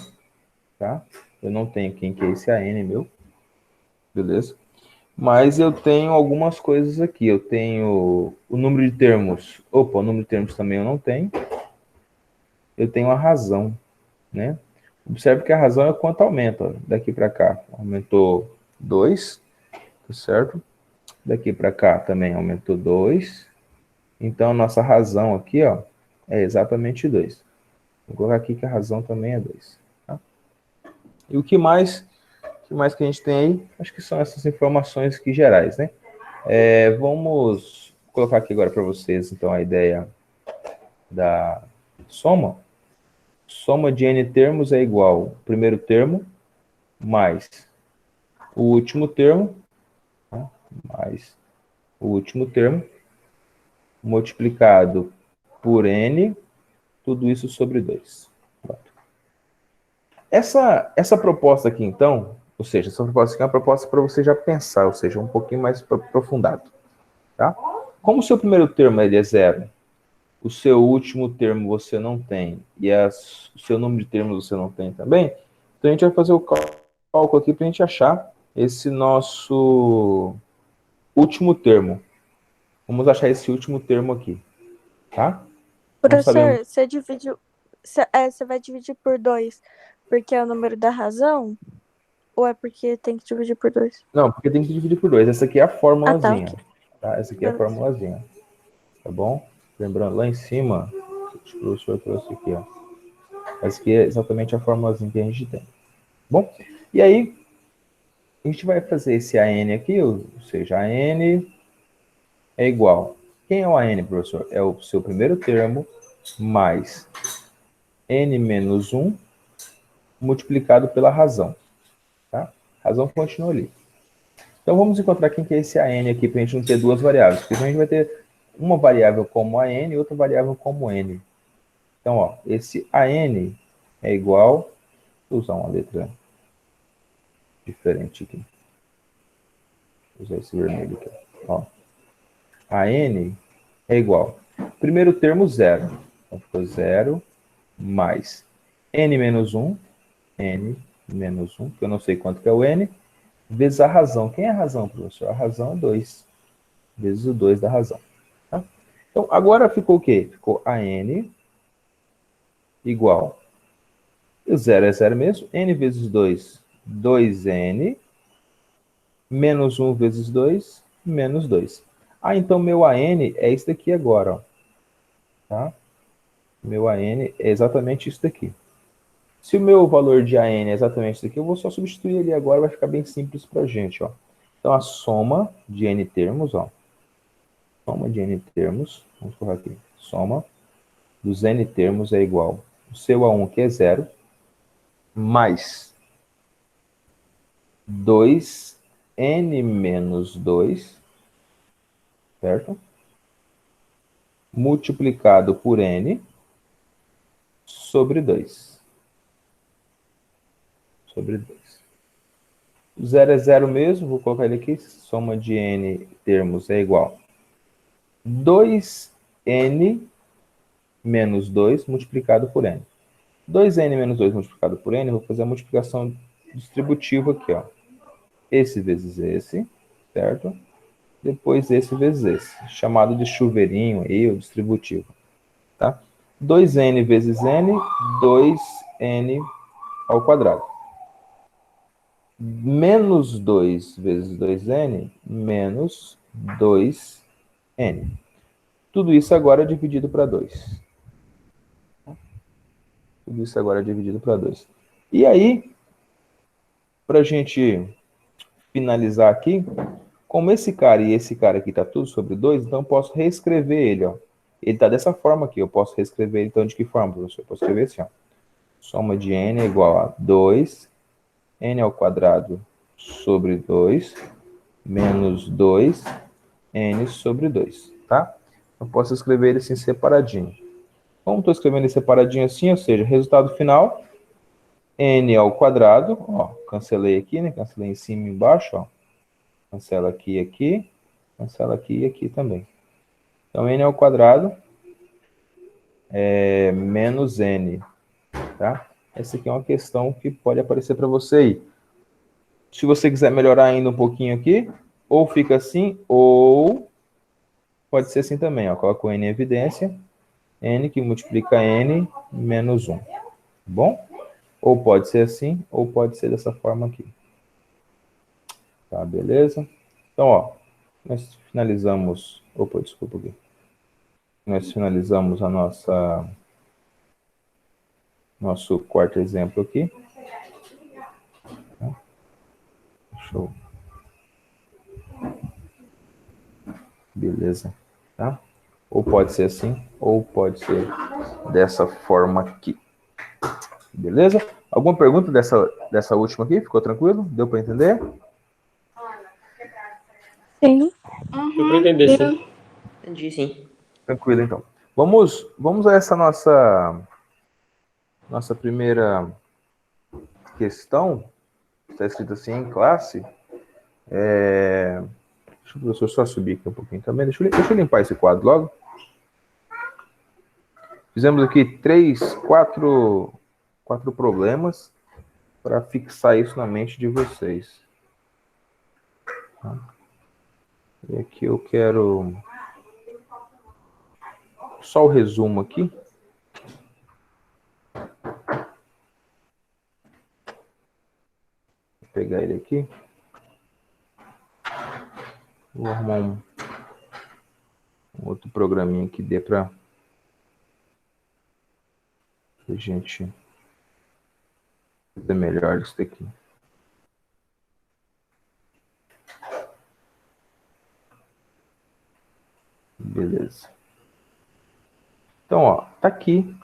tá? Eu não tenho quem que é esse AN meu. beleza? Mas eu tenho algumas coisas aqui. Eu tenho o número de termos. Opa, o número de termos também eu não tenho. Eu tenho a razão, né? Observe que a razão é quanto aumenta. Ó. Daqui para cá aumentou 2, tá certo? Daqui para cá também aumentou 2. Então, a nossa razão aqui, ó, é exatamente 2. Vou colocar aqui que a razão também é 2. Tá? E o que mais que a gente tem aí? Acho que são essas informações aqui gerais, né? Vamos colocar aqui agora para vocês, então, a ideia da soma. Soma de n termos é igual ao primeiro termo mais o último termo, tá? Mais o último termo, multiplicado por n, tudo isso sobre 2. Essa proposta aqui, então, ou seja, essa proposta aqui é uma proposta para você já pensar, ou seja, um pouquinho mais aprofundado. Tá? Como o seu primeiro termo ele é 0, o seu último termo você não tem, e o seu número de termos você não tem também, então a gente vai fazer o cálculo aqui para a gente achar esse nosso último termo. Vamos achar esse último termo aqui. Tá? Professor, você vai dividir por 2 porque é o número da razão? Ou é porque tem que dividir por 2? Não, porque tem que dividir por 2. Essa aqui é a formulazinha. Ok. Tá? Essa aqui é a formulazinha. Tá bom? Lembrando, lá em cima, o professor trouxe aqui, ó. Essa aqui é exatamente a formulazinha que a gente tem. Bom, e aí, a gente vai fazer esse AN aqui, ou seja, AN é igual. Quem é o AN, professor? É o seu primeiro termo mais N menos 1 multiplicado pela razão. Tá? A razão continua ali. Então, vamos encontrar quem que é esse AN aqui, para a gente não ter duas variáveis. Porque a gente vai ter uma variável como AN e outra variável como N. Então, ó, esse AN é igual... Vou usar uma letra diferente aqui. Vou usar esse vermelho aqui. Ó. AN é igual. Primeiro termo, 0. Então, ficou 0 mais N menos 1. N menos 1, que eu não sei quanto que é o N, vezes a razão. Quem é a razão, professor? A razão é 2. Vezes o 2 da razão. Tá? Então, agora ficou o quê? Ficou AN igual. O 0 é 0 mesmo. N vezes 2, 2N. Menos 1 vezes 2, menos 2. Ah, então meu AN é isso daqui agora. Ó. Tá? Meu AN é exatamente isso daqui. Se o meu valor de AN é exatamente isso aqui, eu vou só substituir ele agora, vai ficar bem simples para a gente. Ó. Então, a soma de N termos, ó. Soma de N termos, vamos colocar aqui. Soma dos N termos é igual o seu A1, que é 0, mais 2N menos 2, certo? Multiplicado por N sobre 2. Sobre 2. O 0 é 0 mesmo, vou colocar ele aqui. Soma de N termos é igual 2N menos 2 multiplicado por N. 2N menos 2 multiplicado por N, eu vou fazer a multiplicação distributiva aqui, ó. Esse vezes esse, certo? Depois esse vezes esse, chamado de chuveirinho aí, ou distributivo, tá? 2N vezes N, 2N ao quadrado. Menos 2 vezes 2N, menos 2N. Tudo isso agora é dividido para 2. Tudo isso agora é dividido para 2. E aí, para a gente finalizar aqui, como esse cara e esse cara aqui está tudo sobre 2, então eu posso reescrever ele. Ó. Ele está dessa forma aqui. Eu posso reescrever ele, então de que forma, professor? Eu posso escrever assim. Ó. Soma de n é igual a 2, n ao quadrado sobre 2, menos 2, n sobre 2. Tá? Eu posso escrever ele assim separadinho. Como estou escrevendo ele separadinho assim, ou seja, resultado final, n ao quadrado, ó, cancelei aqui, né? Cancelei em cima e embaixo, ó. Cancela aqui e aqui, cancela aqui e aqui também. Então, n ao quadrado é menos n, tá? Essa aqui é uma questão que pode aparecer para você aí. Se você quiser melhorar ainda um pouquinho aqui, ou fica assim, ou pode ser assim também, ó. Coloca o n em evidência, n que multiplica n menos 1, tá bom? Ou pode ser assim, ou pode ser dessa forma aqui. Tá, beleza? Então, ó, nós finalizamos... Opa, desculpa aqui. Nós finalizamos a nosso quarto exemplo aqui. Show. Beleza, tá? Ou pode ser assim, ou pode ser dessa forma aqui. Beleza? Alguma pergunta dessa última aqui? Ficou tranquilo? Deu para entender? Sim. Deu pra entender, sim. Entendi, sim. Tranquilo, então. Vamos a essa nossa primeira questão. Está escrito assim em classe. Deixa o professor só subir aqui um pouquinho também. Deixa eu limpar esse quadro logo. Fizemos aqui quatro problemas para fixar isso na mente de vocês. Tá? E aqui eu quero só o resumo aqui. Vou pegar ele aqui. Vou arrumar um outro programinha que dê para a gente fazer melhor isso daqui. Beleza. Então, ó, tá aqui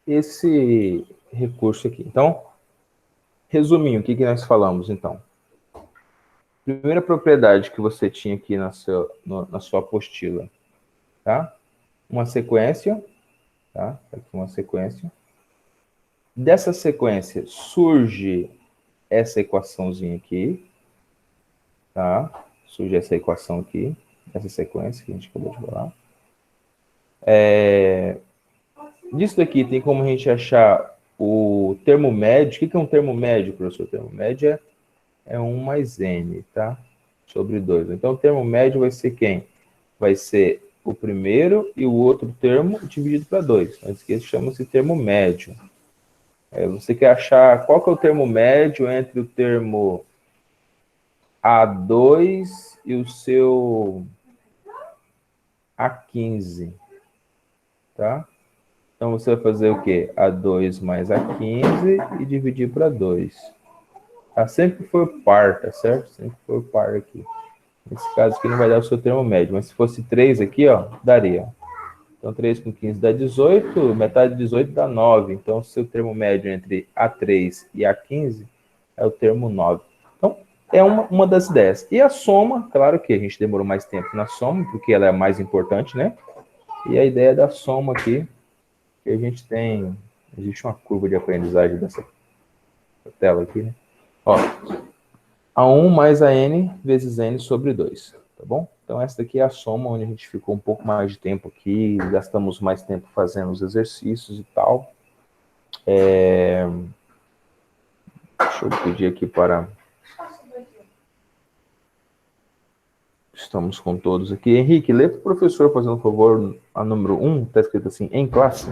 esse recurso aqui. Então, resuminho, o que nós falamos, então? Primeira propriedade que você tinha aqui na sua apostila, tá? Uma sequência, tá? Aqui uma sequência. Dessa sequência surge essa equaçãozinha aqui, tá? Surge essa equação aqui, essa sequência que a gente acabou de falar. Disso daqui tem como a gente achar o termo médio. O que é um termo médio, professor? O termo médio é 1 mais n, tá? Sobre 2. Então, o termo médio vai ser quem? Vai ser o primeiro e o outro termo dividido para 2. Mas isso chama-se termo médio. Você quer achar qual que é o termo médio entre o termo A2 e o seu A15, tá? Então, você vai fazer o quê? A2 mais A15 e dividir para 2. Tá? Sempre for par, tá certo? Sempre for par aqui. Nesse caso aqui não vai dar o seu termo médio, mas se fosse 3 aqui, ó, daria. Então, 3 com 15 dá 18, metade de 18 dá 9. Então, o seu termo médio entre A3 e A15 é o termo 9. Então, é uma das ideias. E a soma, claro que a gente demorou mais tempo na soma, porque ela é a mais importante, né? E a ideia da soma aqui, que a gente tem... Existe uma curva de aprendizagem dessa tela aqui, né? Ó, A1 mais a n vezes n sobre 2, tá bom? Então, essa daqui é a soma, onde a gente ficou um pouco mais de tempo aqui, gastamos mais tempo fazendo os exercícios e tal. Deixa eu pedir aqui para... Estamos com todos aqui. Henrique, lê para o professor, fazendo um favor, a número 1, está escrito assim, em classe.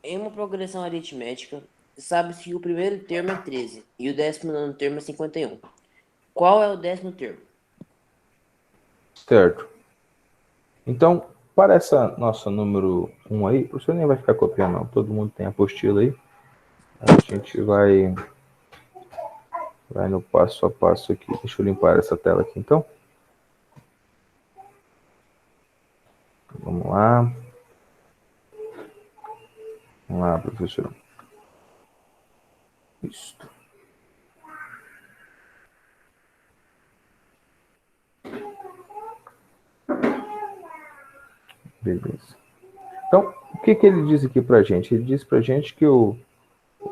Em uma progressão aritmética, sabe-se que o primeiro termo é 13 e o 19º termo é 51. Qual é o 10º termo? Certo. Então, para essa nossa número 1 aí, o professor nem vai ficar copiando, não. Todo mundo tem a apostila aí. A gente vai no passo a passo aqui. Deixa eu limpar essa tela aqui, então. Vamos lá. Vamos lá, professor. Isso. Beleza. Então, o que ele diz aqui para a gente? Ele diz para a gente que o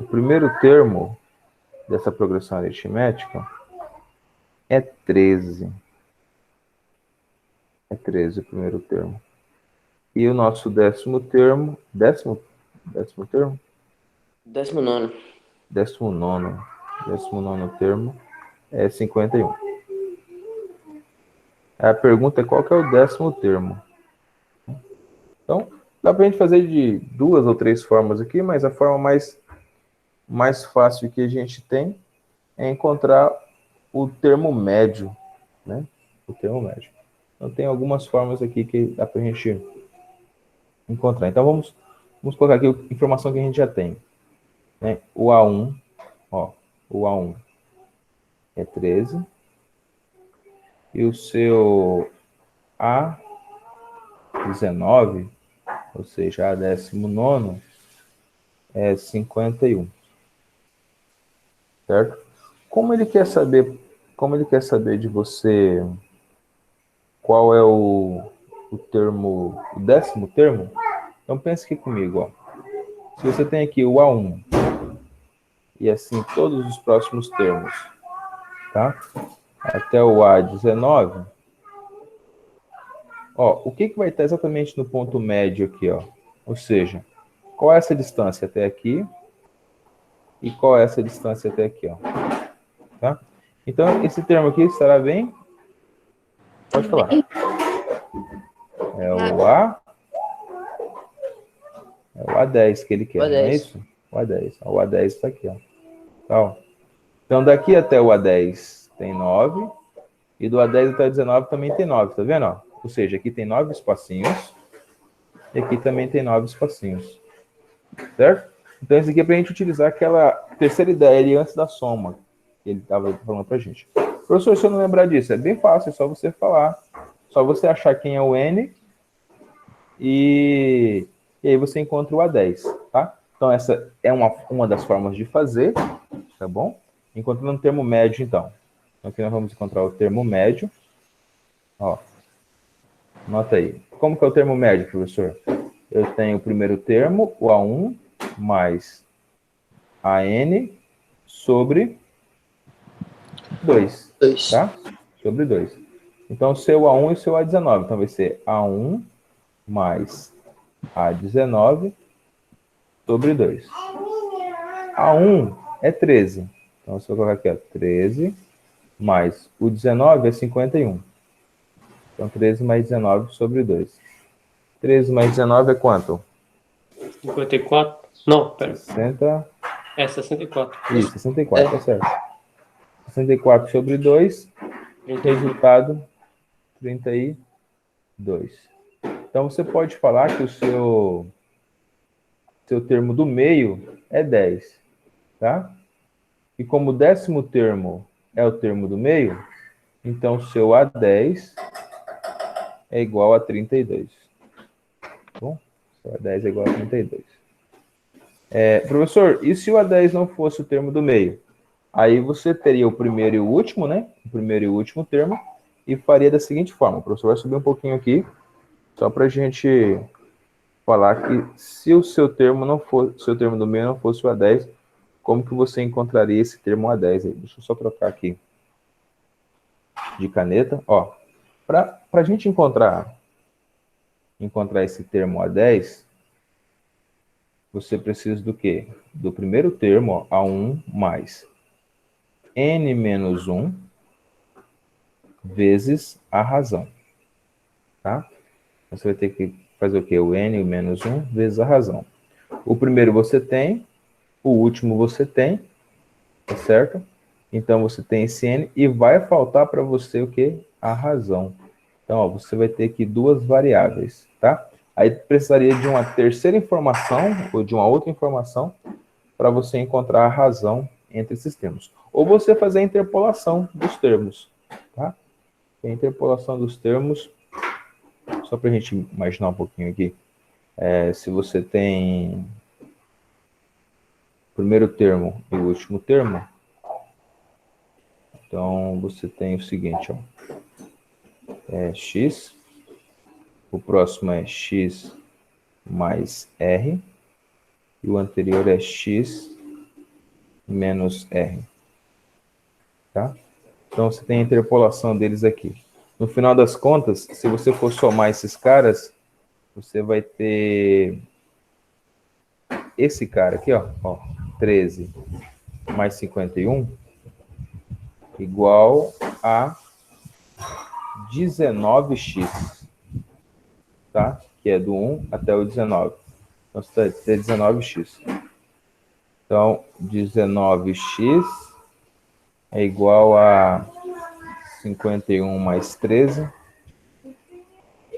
primeiro termo dessa progressão aritmética é 13. É 13 o primeiro termo. E o nosso décimo termo, Décimo termo? 19º. 19º. 19º termo é 51. A pergunta é qual que é o 10º termo. Então, dá para a gente fazer de 2 ou 3 formas aqui, mas a forma mais fácil que a gente tem é encontrar o termo médio, né? O termo médio. Então, tem algumas formas aqui que dá para a gente encontrar. Então, vamos colocar aqui a informação que a gente já tem, né? O A1, ó, o A1 é 13, e o seu A19, ou seja, A19, é 51, certo? Como ele quer saber de você qual é o termo, o 10º termo? Então pense aqui comigo, ó. Se você tem aqui o A1 e assim todos os próximos termos, tá? Até o A19, ó, o que vai estar exatamente no ponto médio aqui, ó? Ou seja, qual é essa distância até aqui e qual é essa distância até aqui, ó? Tá? Então, esse termo aqui estará bem? Pode falar. É o A10 que ele quer, O não é A10. isso? O A10. O A10 está aqui, ó. Tá, ó. Então, daqui até o A10 tem 9, e do A10 até o 19 também tem 9, tá vendo? Ó? Ou seja, aqui tem 9 espacinhos, e aqui também tem 9 espacinhos, certo? Então, isso aqui é para a gente utilizar aquela terceira ideia ali antes da soma, que ele estava falando para a gente. Professor, se eu não lembrar disso, é bem fácil, é só você falar, só você achar quem é o N, e aí você encontra o A10, tá? Então, essa é uma das formas de fazer, tá bom? Encontrando um termo médio, então. Então, aqui nós vamos encontrar o termo médio. Ó, nota aí. Como que é o termo médio, professor? Eu tenho o primeiro termo, o A1, mais AN sobre 2, 2. tá? Sobre 2. Então, seu A1 e seu A19. Então, vai ser A1 mais A19 sobre 2. A1 é 13. Então, se eu colocar aqui, ó, 13 mais o 19 é 51. Então, 13 mais 19 sobre 2. 13 mais 19 é quanto? 54. Não, pera. 60. É 64. Isso, 64, tá certo. 64 sobre 2, 31. resultado 32. Então, você pode falar que o seu termo do meio é 10, tá? E como o 10º termo é o termo do meio, então o seu A10 é igual a 32. Tá bom? O A10 é igual a 32. Professor, e se o A10 não fosse o termo do meio? Aí você teria o primeiro e o último, né? O primeiro e o último termo, e faria da seguinte forma. O professor vai subir um pouquinho aqui, só para a gente falar que se o seu termo não for, seu termo do meio não fosse o A10, como que você encontraria esse termo A10 aí? Deixa eu só trocar aqui de caneta. Ó, para a gente encontrar esse termo A10, você precisa do quê? Do primeiro termo, ó, A1 mais N menos 1 vezes a razão. Tá? Você vai ter que fazer o quê? O N menos 1 vezes a razão. O primeiro você tem, o último você tem, tá certo? Então você tem esse N e vai faltar para você o quê? A razão. Então, ó, você vai ter aqui duas variáveis, tá? Aí precisaria de uma terceira informação ou de uma outra informação para você encontrar a razão entre esses termos. Ou você fazer a interpolação dos termos, tá? A interpolação dos termos, só para a gente imaginar um pouquinho aqui, se você tem o primeiro termo e o último termo, então você tem o seguinte, ó, x, o próximo é x mais r, e o anterior é x menos r, tá? Então você tem a interpolação deles aqui. No final das contas, se você for somar esses caras, você vai ter esse cara aqui, ó, 13 mais 51 igual a 19x, tá? Que é do 1 até o 19. Então, você vai ter 19x. Então, 19x é igual a 51 mais 13.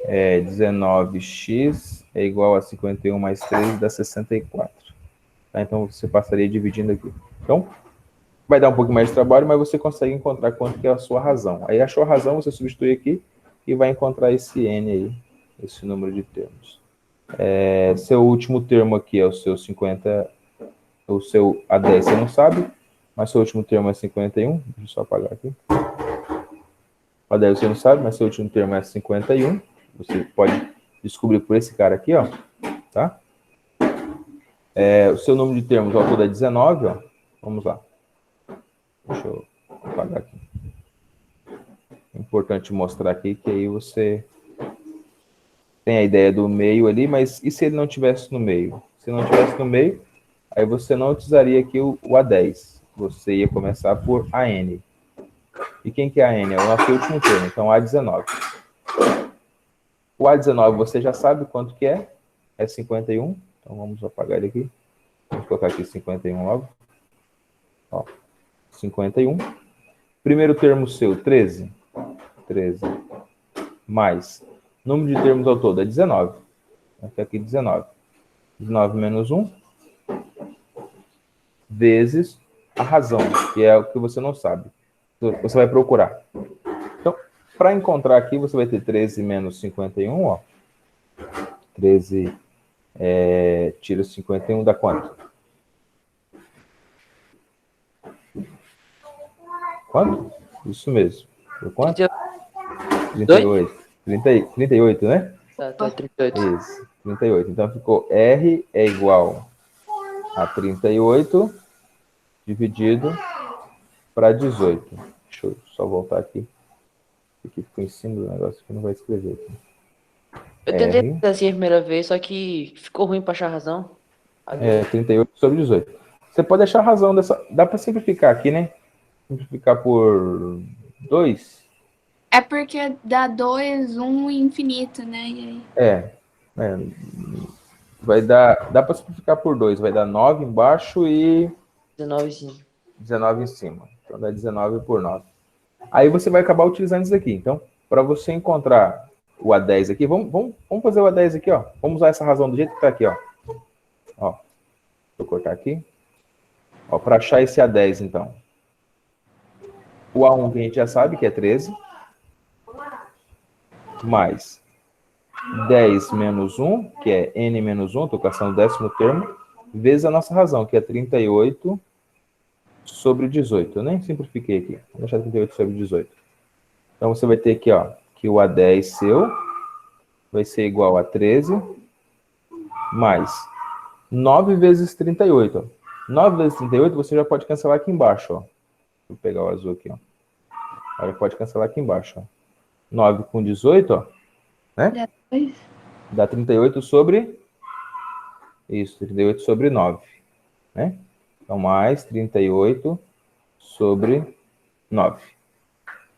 19x é igual a 51 mais 13 dá 64. Tá? Então, você passaria dividindo aqui. Então, vai dar um pouquinho mais de trabalho, mas você consegue encontrar quanto que é a sua razão. Aí, achou a razão, você substitui aqui e vai encontrar esse n aí, esse número de termos. Seu último termo aqui é o seu 50, o seu A10 você não sabe, mas seu último termo é 51. Deixa eu só apagar aqui. O A10 você não sabe, mas seu último termo é 51. Você pode descobrir por esse cara aqui, ó, tá? O seu número de termos ao todo é 19, ó. Vamos lá. Deixa eu apagar aqui. É importante mostrar aqui que aí você tem a ideia do meio ali, mas e se ele não tivesse no meio? Se não tivesse no meio, aí você não utilizaria aqui o A10. Você ia começar por AN. E quem que é AN? É o nosso último termo, então A19. O A19 você já sabe quanto que é 51. Então vamos apagar ele aqui. Vamos colocar aqui 51 logo. Ó, 51. Primeiro termo seu, 13. 13. Mais. Número de termos ao todo é 19. Aqui 19. 19 menos 1. Vezes a razão, que é o que você não sabe. Você vai procurar. Então, para encontrar aqui, você vai ter 13 menos 51, ó. 13 tira 51 dá quanto? Quanto? Isso mesmo. Deu quanto? 38. 38, né? Tá 38. Isso, 38. Então ficou R é igual a 38 dividido para 18. Deixa eu só voltar aqui. Aqui ficou em cima do negócio que não vai escrever aqui. Eu tentei fazer assim a primeira vez, só que ficou ruim pra achar razão. 38 sobre 18. Você pode achar a razão dessa. Dá para simplificar aqui, né? Simplificar por 2. É porque dá 2, 1 e infinito, né? E aí... Vai dar. Dá para simplificar por 2. Vai dar 9 embaixo e 19 sim. 19 em cima. Então dá 19 por 9. Aí você vai acabar utilizando isso aqui. Então, para você encontrar o A10 aqui, vamos fazer o A10 aqui, ó. Vamos usar essa razão do jeito que está aqui, ó. Ó. Deixa eu cortar aqui. Ó, para achar esse A10, então. O A1 que a gente já sabe que é 13. Mais 10 menos 1, que é N menos 1, estou caçando o 10º termo, vezes a nossa razão, que é 38 sobre 18. Eu nem simplifiquei aqui. Vou deixar 38 sobre 18. Então, você vai ter aqui, ó, que o A10 seu vai ser igual a 13 mais 9 vezes 38. Ó. 9 vezes 38 você já pode cancelar aqui embaixo. Ó. Vou pegar o azul aqui. Ó. Agora pode cancelar aqui embaixo. Ó. 9 com 18, ó, né? Dá 38 sobre... Isso, 38 sobre 9. Né? Então, mais 38 sobre 9.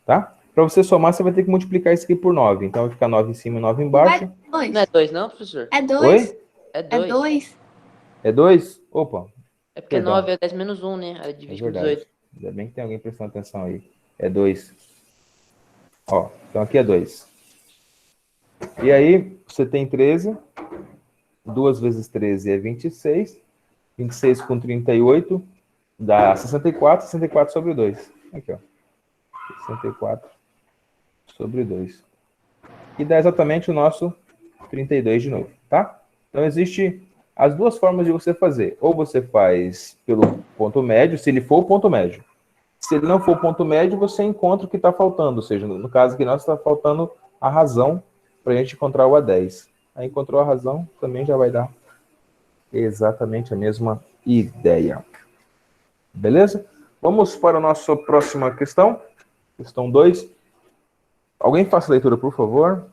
Tá? Para você somar, você vai ter que multiplicar isso aqui por 9. Então, vai ficar 9 em cima e 9 embaixo. Não é 2 não, professor? É 2. Oi? É É 2. 2. É 2? Opa, É porque Perdão. 9 é 10 menos 1, né? Aí é divide por verdade. 18. Ainda bem que tem alguém prestando atenção aí. É 2. Ó, então aqui é 2. E aí, você tem 13. 2 vezes 13 é 26. 26 com 38 dá 64. 64 sobre 2. Aqui, ó. 64 sobre 2. E dá exatamente o nosso 32 de novo, tá? Então, existe as duas formas de você fazer. Ou você faz pelo ponto médio, se ele for o ponto médio. Se ele não for o ponto médio, você encontra o que está faltando. Ou seja, no caso aqui, nós está faltando a razão para a gente encontrar o A10. Aí encontrou a razão, também já vai dar exatamente a mesma ideia. Beleza? Vamos para a nossa próxima questão. Questão 2. Alguém faça a leitura, por favor.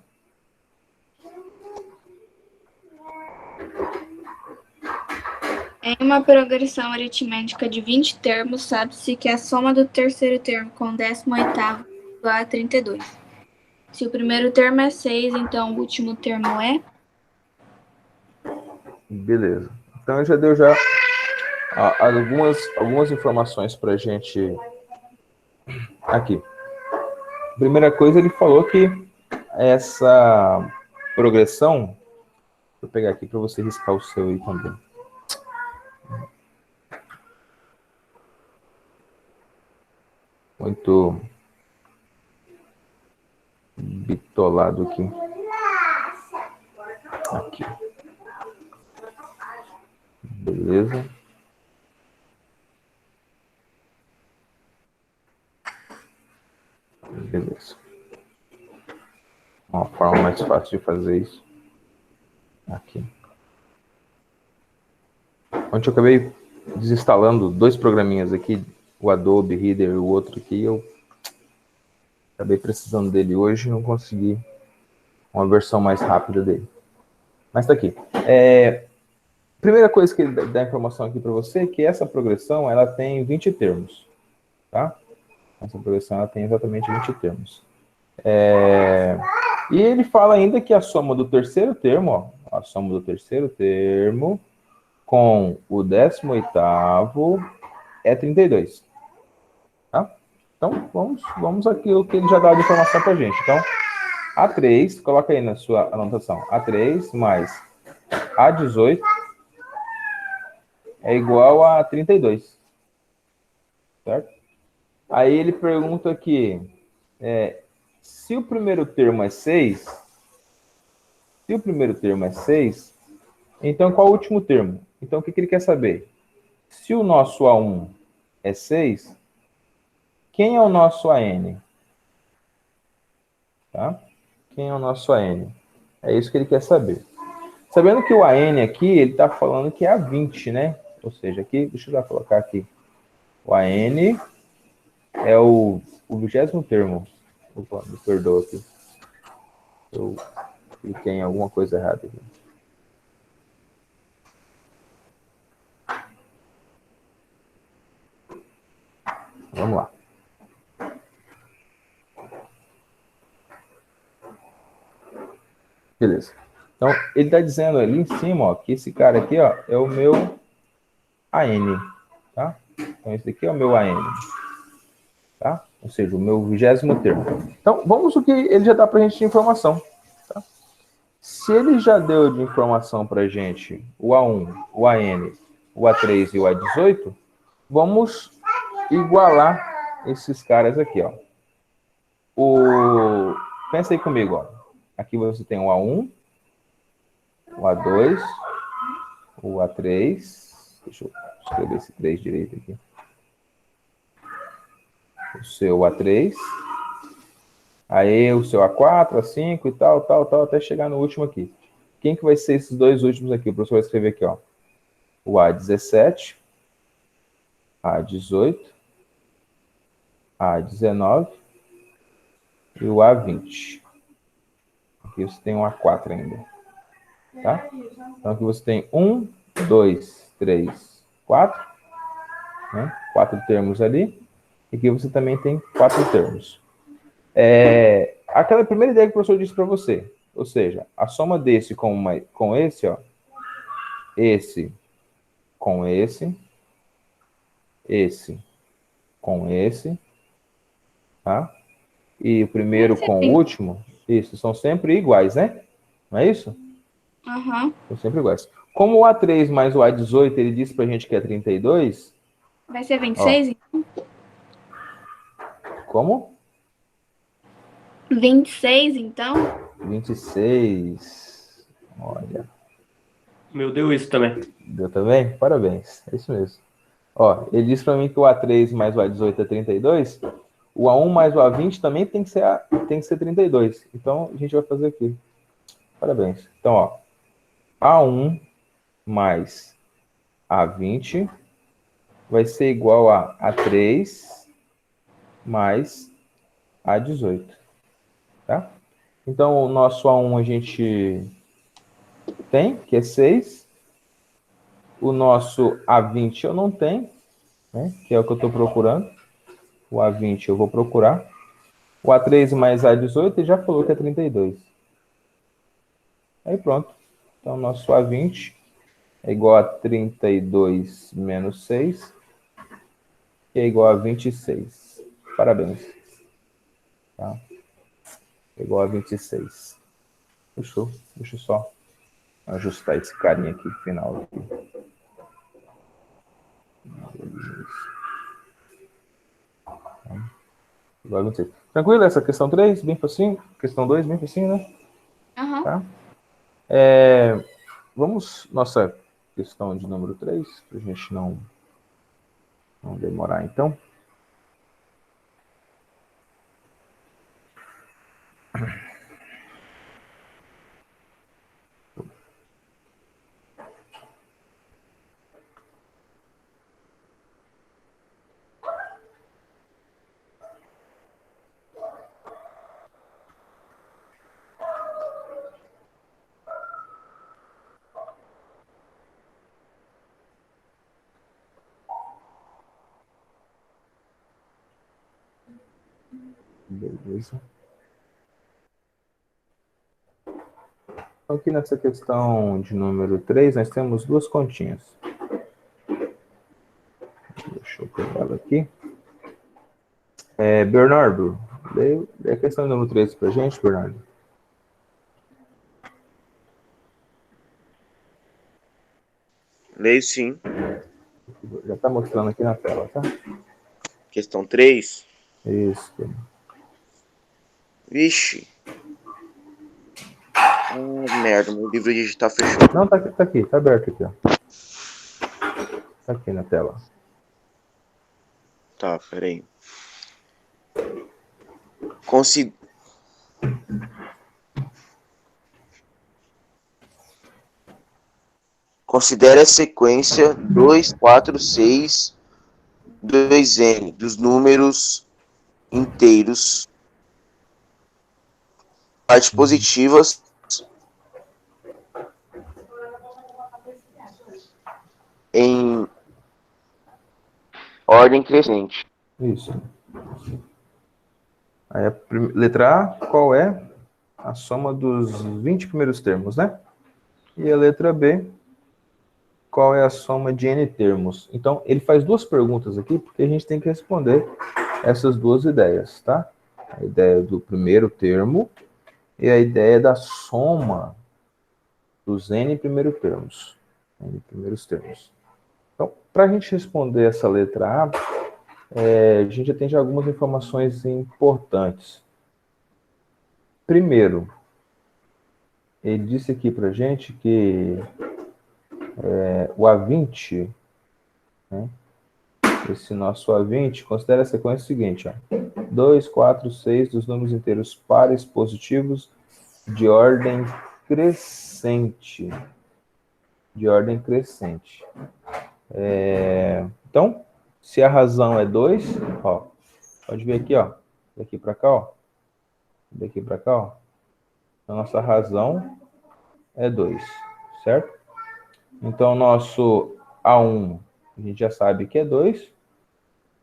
Em uma progressão aritmética de 20 termos, sabe-se que a soma do terceiro termo com o 18º é igual a 32. Se o primeiro termo é 6, então o último termo é? Beleza. Então, ele já deu já algumas informações para a gente aqui. Primeira coisa, ele falou que essa progressão... Vou pegar aqui para você riscar o seu aí também. Muito bitolado aqui. Aqui. Beleza. Beleza. Uma forma mais fácil de fazer isso. Aqui. Ontem eu acabei desinstalando 2 programinhas aqui, o Adobe Reader e o outro aqui, eu acabei precisando dele hoje e não consegui uma versão mais rápida dele. Mas tá aqui. Primeira coisa que ele dá informação aqui para você é que essa progressão ela tem 20 termos. Tá? Essa progressão ela tem exatamente 20 termos. E ele fala ainda que a soma do terceiro termo, ó, a soma do terceiro termo com o 18º é 32. Tá? Então, vamos aqui o que ele já dá de informação para a gente. Então, A3, coloca aí na sua anotação, A3 mais A18 é igual a 32. Certo? Aí ele pergunta aqui, se o primeiro termo é 6, então qual o último termo? Então, o que ele quer saber? Se o nosso A1 é 6, quem é o nosso AN? Tá? Quem é o nosso AN? É isso que ele quer saber. Sabendo que o AN aqui, ele está falando que é A20, né? Ou seja, aqui, deixa eu já colocar aqui. O AN é o 20º termo. Opa, me perdoa aqui. Eu cliquei em alguma coisa errada aqui. Vamos lá. Beleza. Então, ele está dizendo ali em cima, ó, que esse cara aqui, ó, é o meu AN, tá? Então, esse aqui é o meu AN, tá? Ou seja, o meu 20º termo. Então, vamos o que ele já dá para a gente de informação, tá? Se ele já deu de informação para a gente o A1, o AN, o A3 e o A18, vamos igualar esses caras aqui, ó. Pensa aí comigo, ó. Aqui você tem o A1, o A2, o A3. Deixa eu escrever esse 3 direito aqui. O seu A3. Aí o seu A4, A5 e tal, até chegar no último aqui. Quem que vai ser esses 2 últimos aqui? O professor vai escrever aqui, ó. O A17, A18, A19 e o A20. Aqui você tem um A4 ainda. Tá? Então aqui você tem 1, 2, 3, 4. Né? 4 termos ali. E aqui você também tem 4 termos. Aquela primeira ideia que o professor disse para você. Ou seja, a soma desse com esse, ó. Esse com esse com esse, tá? E o primeiro com o último, isso, são sempre iguais, né? Não é isso? Aham. São sempre iguais. Como o A3 mais o A18, ele disse pra gente que é 32. Vai ser 26? Como? 26, então? 26. Olha. Meu, deu isso também. Deu também? Parabéns. É isso mesmo. Ó, ele disse para mim que o A3 mais o A18 é 32. O A1 mais o A20 também tem que ser 32. Então, a gente vai fazer aqui. Parabéns. Então, ó. A1 mais A20 vai ser igual a A3 mais A18. Tá? Então, o nosso A1 a gente tem, que é 6. o nosso A20 eu não tenho, né? Que é o que eu estou procurando. O A20 eu vou procurar. O A13 mais A18 ele já falou que é 32. Aí pronto. Então, nosso A20 é igual a 32 menos 6, que é igual a 26. Parabéns. Tá? É igual a 26. Fechou. Deixa eu só ajustar esse carinha aqui, final. Aqui. Igual a 26. Tranquilo? Essa questão 3, bem facinho. Questão 2, bem facinho, né? Aham. Tá? Vamos, nossa questão de número 3, para a gente não demorar, então. Beleza. Então, aqui nessa questão de número 3, nós temos duas continhas. Deixa eu pegar ela aqui. Bernardo, lê a questão de número 3 para a gente, Bernardo. Leio sim. Já está mostrando aqui na tela, tá? Questão 3. Isso. Vixe. Merda, meu livro digital fechou. Não, tá aqui, tá aberto aqui, ó. Tá aqui na tela. Tá, peraí. Considere a sequência 2, 4, 6, 2n dos números inteiros, partes positivas, em ordem crescente. Isso. Aí a letra A, qual é a soma dos 20 primeiros termos, né? E a letra B, qual é a soma de n termos? Então, ele faz duas perguntas aqui, porque a gente tem que responder essas duas ideias, tá? A ideia do primeiro termo e a ideia da soma dos n primeiros termos. N primeiros termos. Então, para a gente responder essa letra A, a gente tem já algumas informações importantes. Primeiro, ele disse aqui para a gente que o A20, né, esse nosso A20, considera a sequência seguinte, ó, 2, 4, 6 dos números inteiros pares positivos de ordem crescente. De ordem crescente. Então, se a razão é 2, ó, pode ver aqui, ó, daqui para cá, ó, daqui para cá, ó, a nossa razão é 2, certo? Então, nosso A1, a gente já sabe que é 2.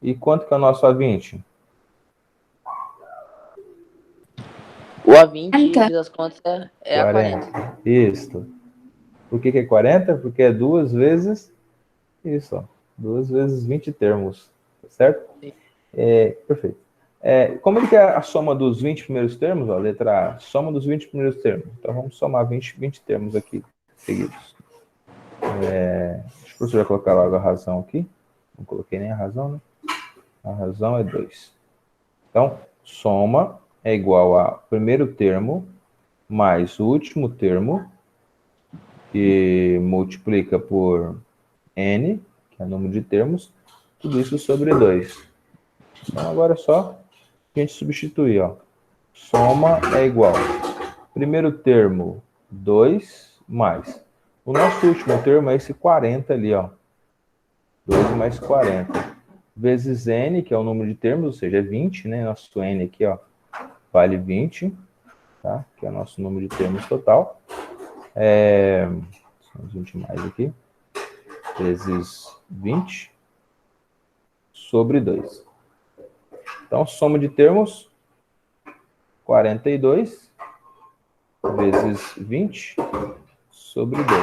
E quanto que é o nosso A20? O A20, fiz as contas, é a 40. Isso. Por que é 40? Porque é 2 vezes... Isso, ó. 2 vezes 20 termos. Certo? Perfeito. Como ele quer a soma dos 20 primeiros termos? Ó, letra A, soma dos 20 primeiros termos. Então, vamos somar 20 termos aqui, seguidos. Deixa o professor colocar logo a razão aqui. Não coloquei nem a razão, né? A razão é 2. Então, soma é igual a primeiro termo mais o último termo, que multiplica por n, que é o número de termos, tudo isso sobre 2. Então, agora é só a gente substituir, ó. Soma é igual primeiro termo, 2, mais o nosso último termo é esse 40 ali, ó. 2 mais 40. Vezes n, que é o número de termos, ou seja, é 20, né? Nosso n aqui, ó, vale 20, tá? Que é o nosso número de termos total. São 20 mais aqui. vezes 20 sobre 2. Então, soma de termos, 42 vezes 20 sobre 2.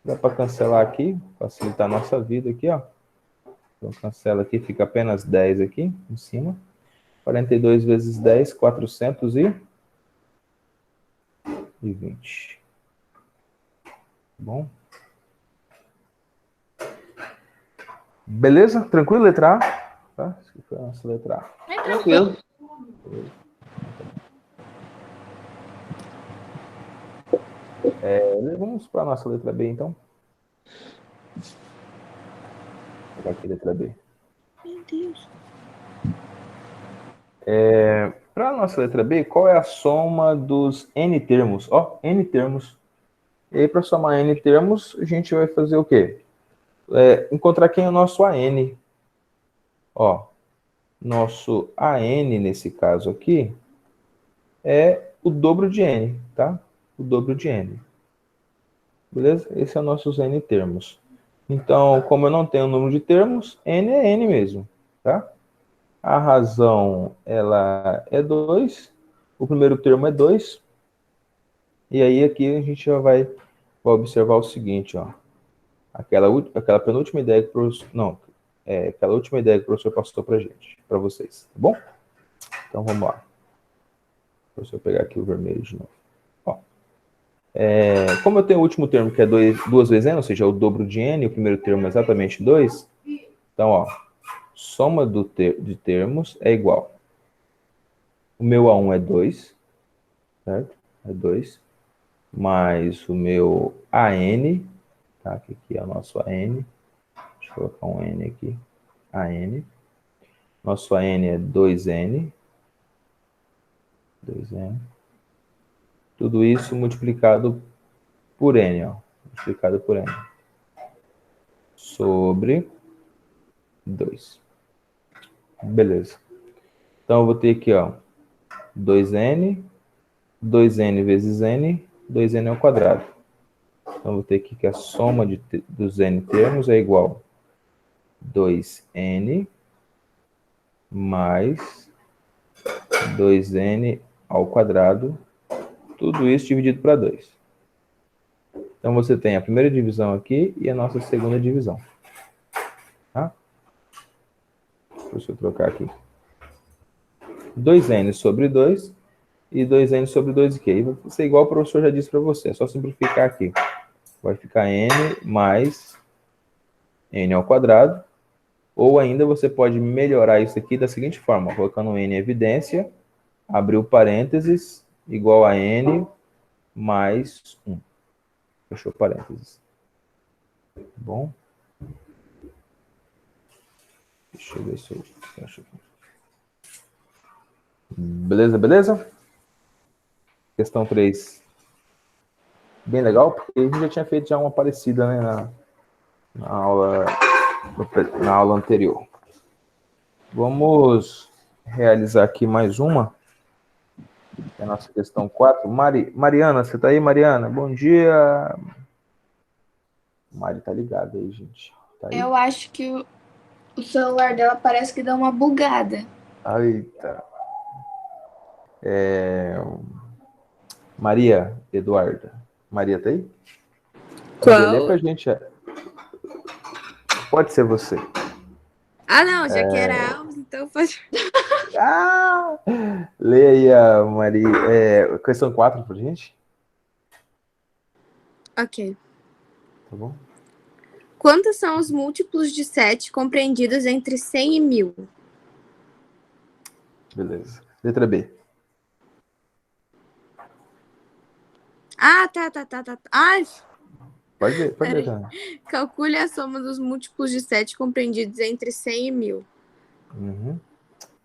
Dá para cancelar aqui, facilitar a nossa vida aqui, ó. Então, cancela aqui, fica apenas 10 aqui em cima. 42 vezes 10, 420. Bom. Beleza? Tranquilo, letra A? Tá? Essa aqui foi a nossa letra A. Tranquilo. Vamos para a nossa letra B, então. Vou pegar aqui a letra B. Meu Deus. Para a nossa letra B, qual é a soma dos N termos? Ó, N termos. E aí, para somar N termos, a gente vai fazer o quê? Encontrar quem é o nosso AN. Ó, nosso AN, nesse caso aqui, é o dobro de N, tá? O dobro de N. Beleza? Esse é o nossos N termos. Então, como eu não tenho número de termos, N é N mesmo, tá? A razão, ela é 2. O primeiro termo é 2. E aí, aqui a gente já vai observar o seguinte, ó. Aquela penúltima ideia que o professor... Não, aquela última ideia que o professor passou pra gente, pra vocês, tá bom? Então, vamos lá. Deixa eu pegar aqui o vermelho de novo. Ó. Como eu tenho o último termo, que é 2 vezes N, ou seja, o dobro de N, o primeiro termo é exatamente 2. Então, ó, soma de termos é igual. O meu A1 é 2, certo? É 2. Mais o meu AN, tá? Que aqui é o nosso AN. Deixa eu colocar um N aqui. AN. Nosso AN é 2N. 2N. Tudo isso multiplicado por N, ó. Multiplicado por N. Sobre 2. Beleza. Então, eu vou ter aqui, ó, 2N, 2N vezes N, 2N ao quadrado. Então, eu vou ter aqui que a soma dos N termos é igual a 2N mais 2N ao quadrado, tudo isso dividido para 2. Então, você tem a primeira divisão aqui e a nossa segunda divisão. Tá? Deixa eu trocar aqui. 2N sobre 2 e 2N sobre 2 aqui. Aí vai ser igual o professor já disse para você. É só simplificar aqui. Vai ficar N mais N ao quadrado. Ou ainda você pode melhorar isso aqui da seguinte forma. Colocando N em evidência. Abrir o parênteses. Igual a N mais 1. Fechou parênteses. Bom. Deixa eu ver se eu acho aqui. Beleza, beleza? Questão 3. Bem legal, porque a gente já tinha feito já uma parecida, né, na aula anterior. Vamos realizar aqui mais uma. É a nossa questão 4. Mariana, você tá aí, Mariana? Bom dia. Mari tá ligada aí, gente. Tá aí? Eu acho que o celular dela parece que dá uma bugada. Eita. Maria Eduarda. Maria tá aí? Maria, lê pra gente. Pode ser você. Ah, não, já que era Alves, então pode. Lê aí a Maria. Questão 4 pra gente. Ok. Tá bom? Quantos são os múltiplos de 7 compreendidos entre 100 e 1000? Beleza. Letra B. Ah, tá. Ai, Pode ler peraí. também. Calcule a soma dos múltiplos de 7 compreendidos entre 100 e 1000. Uhum.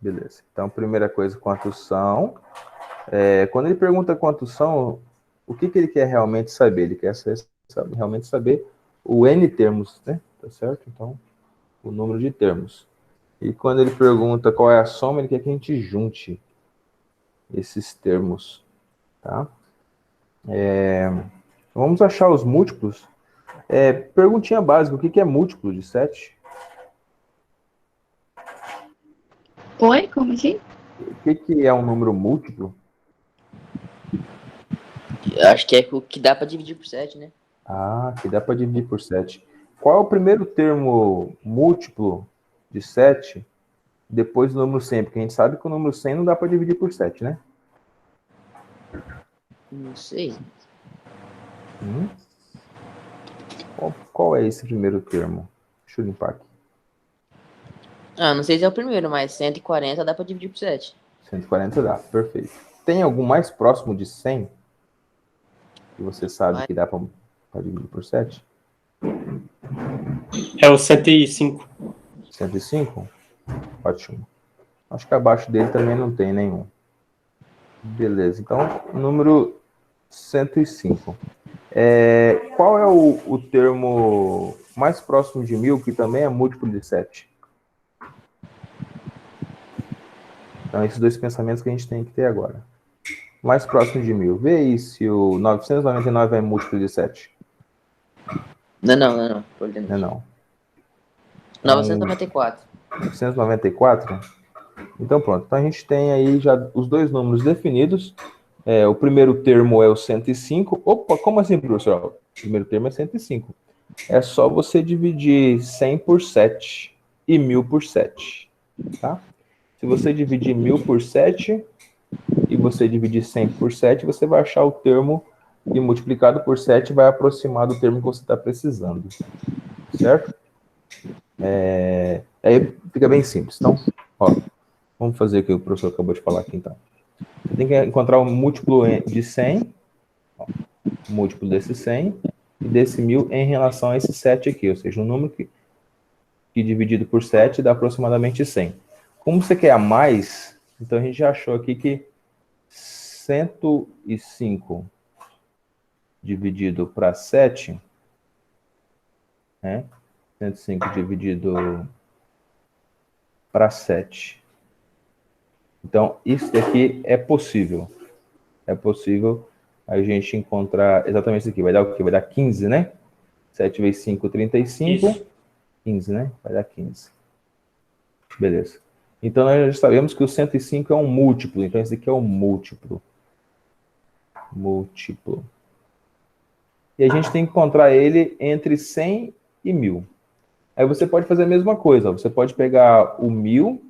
Beleza. Então, primeira coisa, quantos são? Quando ele pergunta quantos são, o que ele quer realmente saber? Ele quer realmente saber o N termos, né? Tá certo? Então, o número de termos. E quando ele pergunta qual é a soma, ele quer que a gente junte esses termos, tá? Vamos achar os múltiplos. Perguntinha básica, o que é múltiplo de 7? Oi, como assim? O que é um número múltiplo? Eu acho que é o que dá pra dividir por 7, né? Ah, que dá para dividir por 7. Qual é o primeiro termo múltiplo de 7 depois do número 100? Porque a gente sabe que o número 100 não dá para dividir por 7, né? Não sei. Qual é esse primeiro termo? Deixa eu limpar aqui. Ah, não sei se é o primeiro, mas 140 dá pra dividir por 7. 140 dá, perfeito. Tem algum mais próximo de 100 que você sabe que dá para dividir por 7? É o 105. 105? Ótimo. Acho que abaixo dele também não tem nenhum. Beleza, então, número 105. Qual é o termo mais próximo de 1000, que também é múltiplo de 7? Então, esses dois pensamentos que a gente tem que ter agora. Mais próximo de 1000. Vê aí se o 999 é múltiplo de 7. Não. Por Não é dentro. não. 994. 994? Então, pronto. Então, a gente tem aí já os dois números definidos. O primeiro termo é o 105. Opa, como assim, professor? O primeiro termo é 105. É só você dividir 100 por 7 e 1000 por 7. Tá? Se você dividir 1000 por 7 e você dividir 100 por 7, você vai achar o termo e multiplicado por 7 vai aproximar do termo que você está precisando. Certo? Aí fica bem simples. Então, ó, vamos fazer o que o professor acabou de falar aqui, então. Você tem que encontrar o múltiplo de 100, ó, múltiplo desse 100 e desse 1000 em relação a esse 7 aqui, ou seja, um número que dividido por 7 dá aproximadamente 100. Como você quer a mais, então a gente já achou aqui que 105 dividido para 7, né? 105 dividido para 7. Então, isso daqui é possível. É possível a gente encontrar exatamente isso aqui. Vai dar o quê? Vai dar 15, né? 7 vezes 5, 35. Isso. 15, né? Vai dar 15. Beleza. Então, nós já sabemos que o 105 é um múltiplo. Então, esse aqui é um múltiplo. Múltiplo. E a gente tem que encontrar ele entre 100 e 1000. Aí você pode fazer a mesma coisa. Você pode pegar o 1000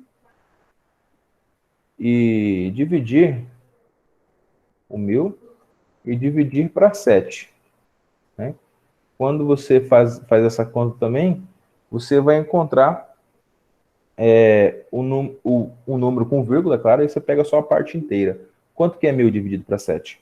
e dividir o 1000 e dividir para 7. Né? Quando você faz essa conta também, você vai encontrar um número com vírgula, claro, aí você pega só a parte inteira. Quanto que é 1000 dividido para 7?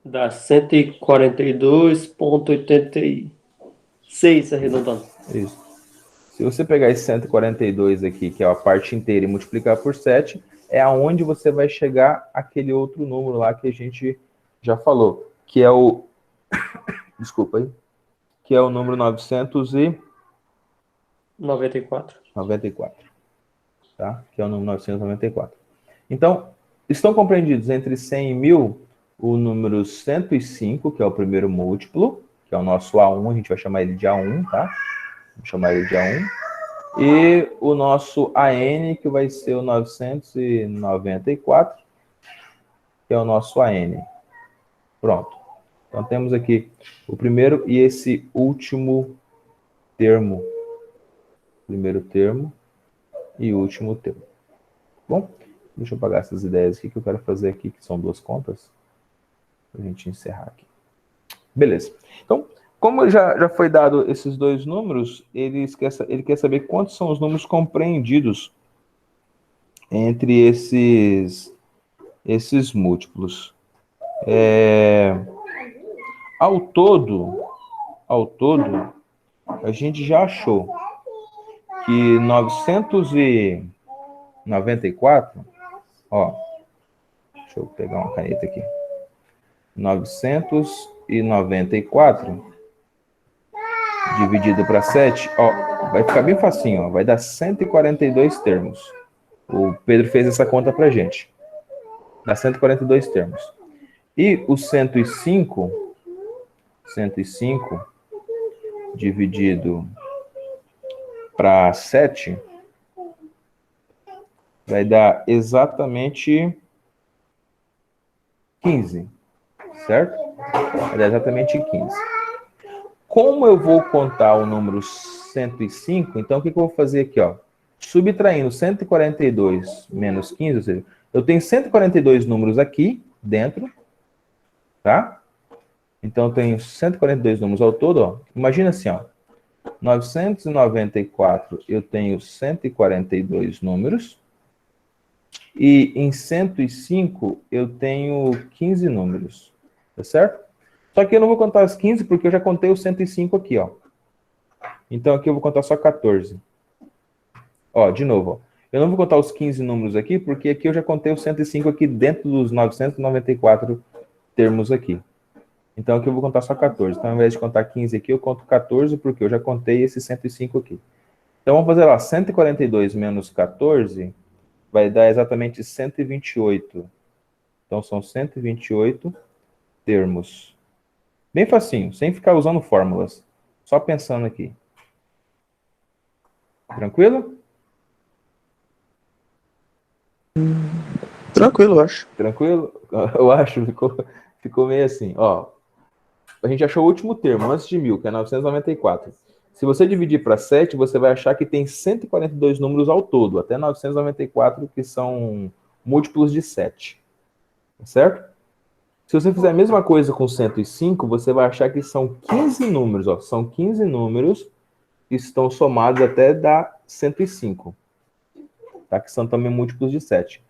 Dá 142,86 arredondando. Isso. Se você pegar esse 142 aqui, que é a parte inteira, e multiplicar por 7, é aonde você vai chegar aquele outro número lá que a gente já falou, que é o... Desculpa aí. Que é o número 94. 994. Tá? Que é o número 994. Então, estão compreendidos entre 100 e 1000 o número 105, que é o primeiro múltiplo, que é o nosso A1, a gente vai chamar ele de A1, tá? Vamos chamar ele de A1. E o nosso AN, que vai ser o 994, que é o nosso AN. Pronto. Então, temos aqui o primeiro e esse último termo. Primeiro termo e último termo. Bom, deixa eu apagar essas ideias aqui que eu quero fazer aqui, que são duas contas, para a gente encerrar aqui. Beleza. Então, como já foi dado esses dois números, ele quer saber quantos são os números compreendidos entre esses múltiplos. Ao todo, a gente já achou que 994, ó, deixa eu pegar uma caneta aqui. 994 dividido para 7, ó, vai ficar bem facinho, ó, vai dar 142 termos. O Pedro fez essa conta pra gente. Dá 142 termos. E o 105 dividido para 7 vai dar exatamente 15, certo? Vai dar exatamente 15. Como eu vou contar o número 105, então o que eu vou fazer aqui, ó? Subtraindo 142 menos 15, ou seja, eu tenho 142 números aqui dentro, tá? Então eu tenho 142 números ao todo, ó. Imagina assim, ó. 994 eu tenho 142 números. E em 105 eu tenho 15 números, tá certo? Só que eu não vou contar os 15 porque eu já contei os 105 aqui, ó. Então aqui eu vou contar só 14. Ó, de novo, ó. Eu não vou contar os 15 números aqui porque aqui eu já contei os 105 aqui dentro dos 994 termos aqui. Então aqui eu vou contar só 14. Então ao invés de contar 15 aqui, eu conto 14 porque eu já contei esses 105 aqui. Então vamos fazer lá, 142 menos 14 vai dar exatamente 128. Então, são 128 termos. Bem facinho, sem ficar usando fórmulas. Só pensando aqui. Tranquilo? Tranquilo, eu acho. Tranquilo? Eu acho, ficou meio assim. Ó, a gente achou o último termo, antes de 1000, que é 994. Se você dividir para 7, você vai achar que tem 142 números ao todo, até 994, que são múltiplos de 7. Certo? Se você fizer a mesma coisa com 105, você vai achar que são 15 números, ó. São 15 números que estão somados até dar 105. Tá? Que são também múltiplos de 7.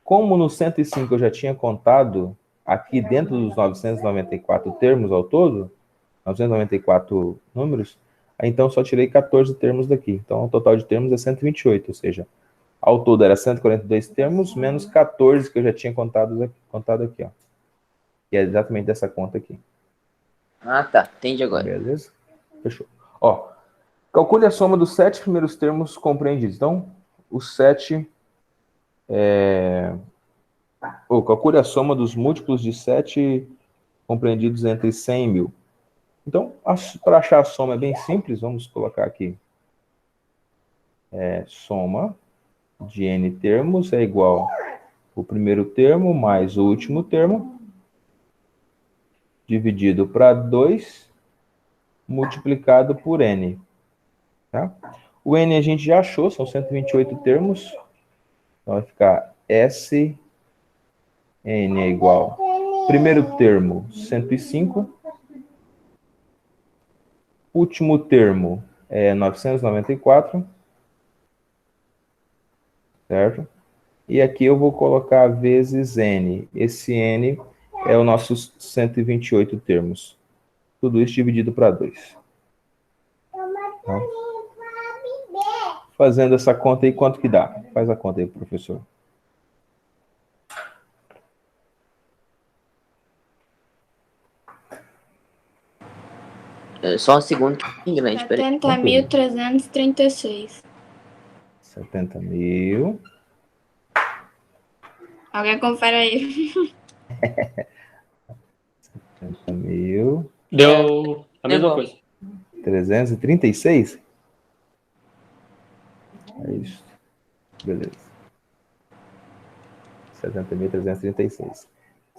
Como no 105 eu já tinha contado aqui dentro dos 994 termos ao todo, 994 números, aí então só tirei 14 termos daqui. Então o total de termos é 128, ou seja, ao todo era 142 termos, menos 14 que eu já tinha contado aqui, ó. Que é exatamente dessa conta aqui. Ah, tá. Entendi agora. Beleza? Fechou. Ó, calcule a soma dos 7 primeiros termos compreendidos. Então, os 7... calcule a soma dos múltiplos de 7 compreendidos entre 100 e 1000. Então, para achar a soma é bem simples. Vamos colocar aqui. Soma de n termos é igual o primeiro termo mais o último termo dividido para 2 multiplicado por n. Tá? O n a gente já achou, são 128 termos. Então vai ficar S n é igual. Primeiro termo, 105. Último termo é 994. Certo? E aqui eu vou colocar vezes n. Esse n é os nossos 128 termos. Tudo isso dividido para 2. Tá? Fazendo essa conta aí, quanto que dá? Faz a conta aí, professor. Só um segundo que é grande, peraí. 70.336. 70.000. Alguém confere aí. 70.000. Deu a mesma igual. coisa. 336? É isso. Beleza. 70.336. Isso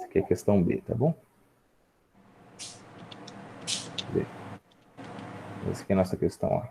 aqui é questão B, tá bom? B. Essa aqui é a nossa questão A.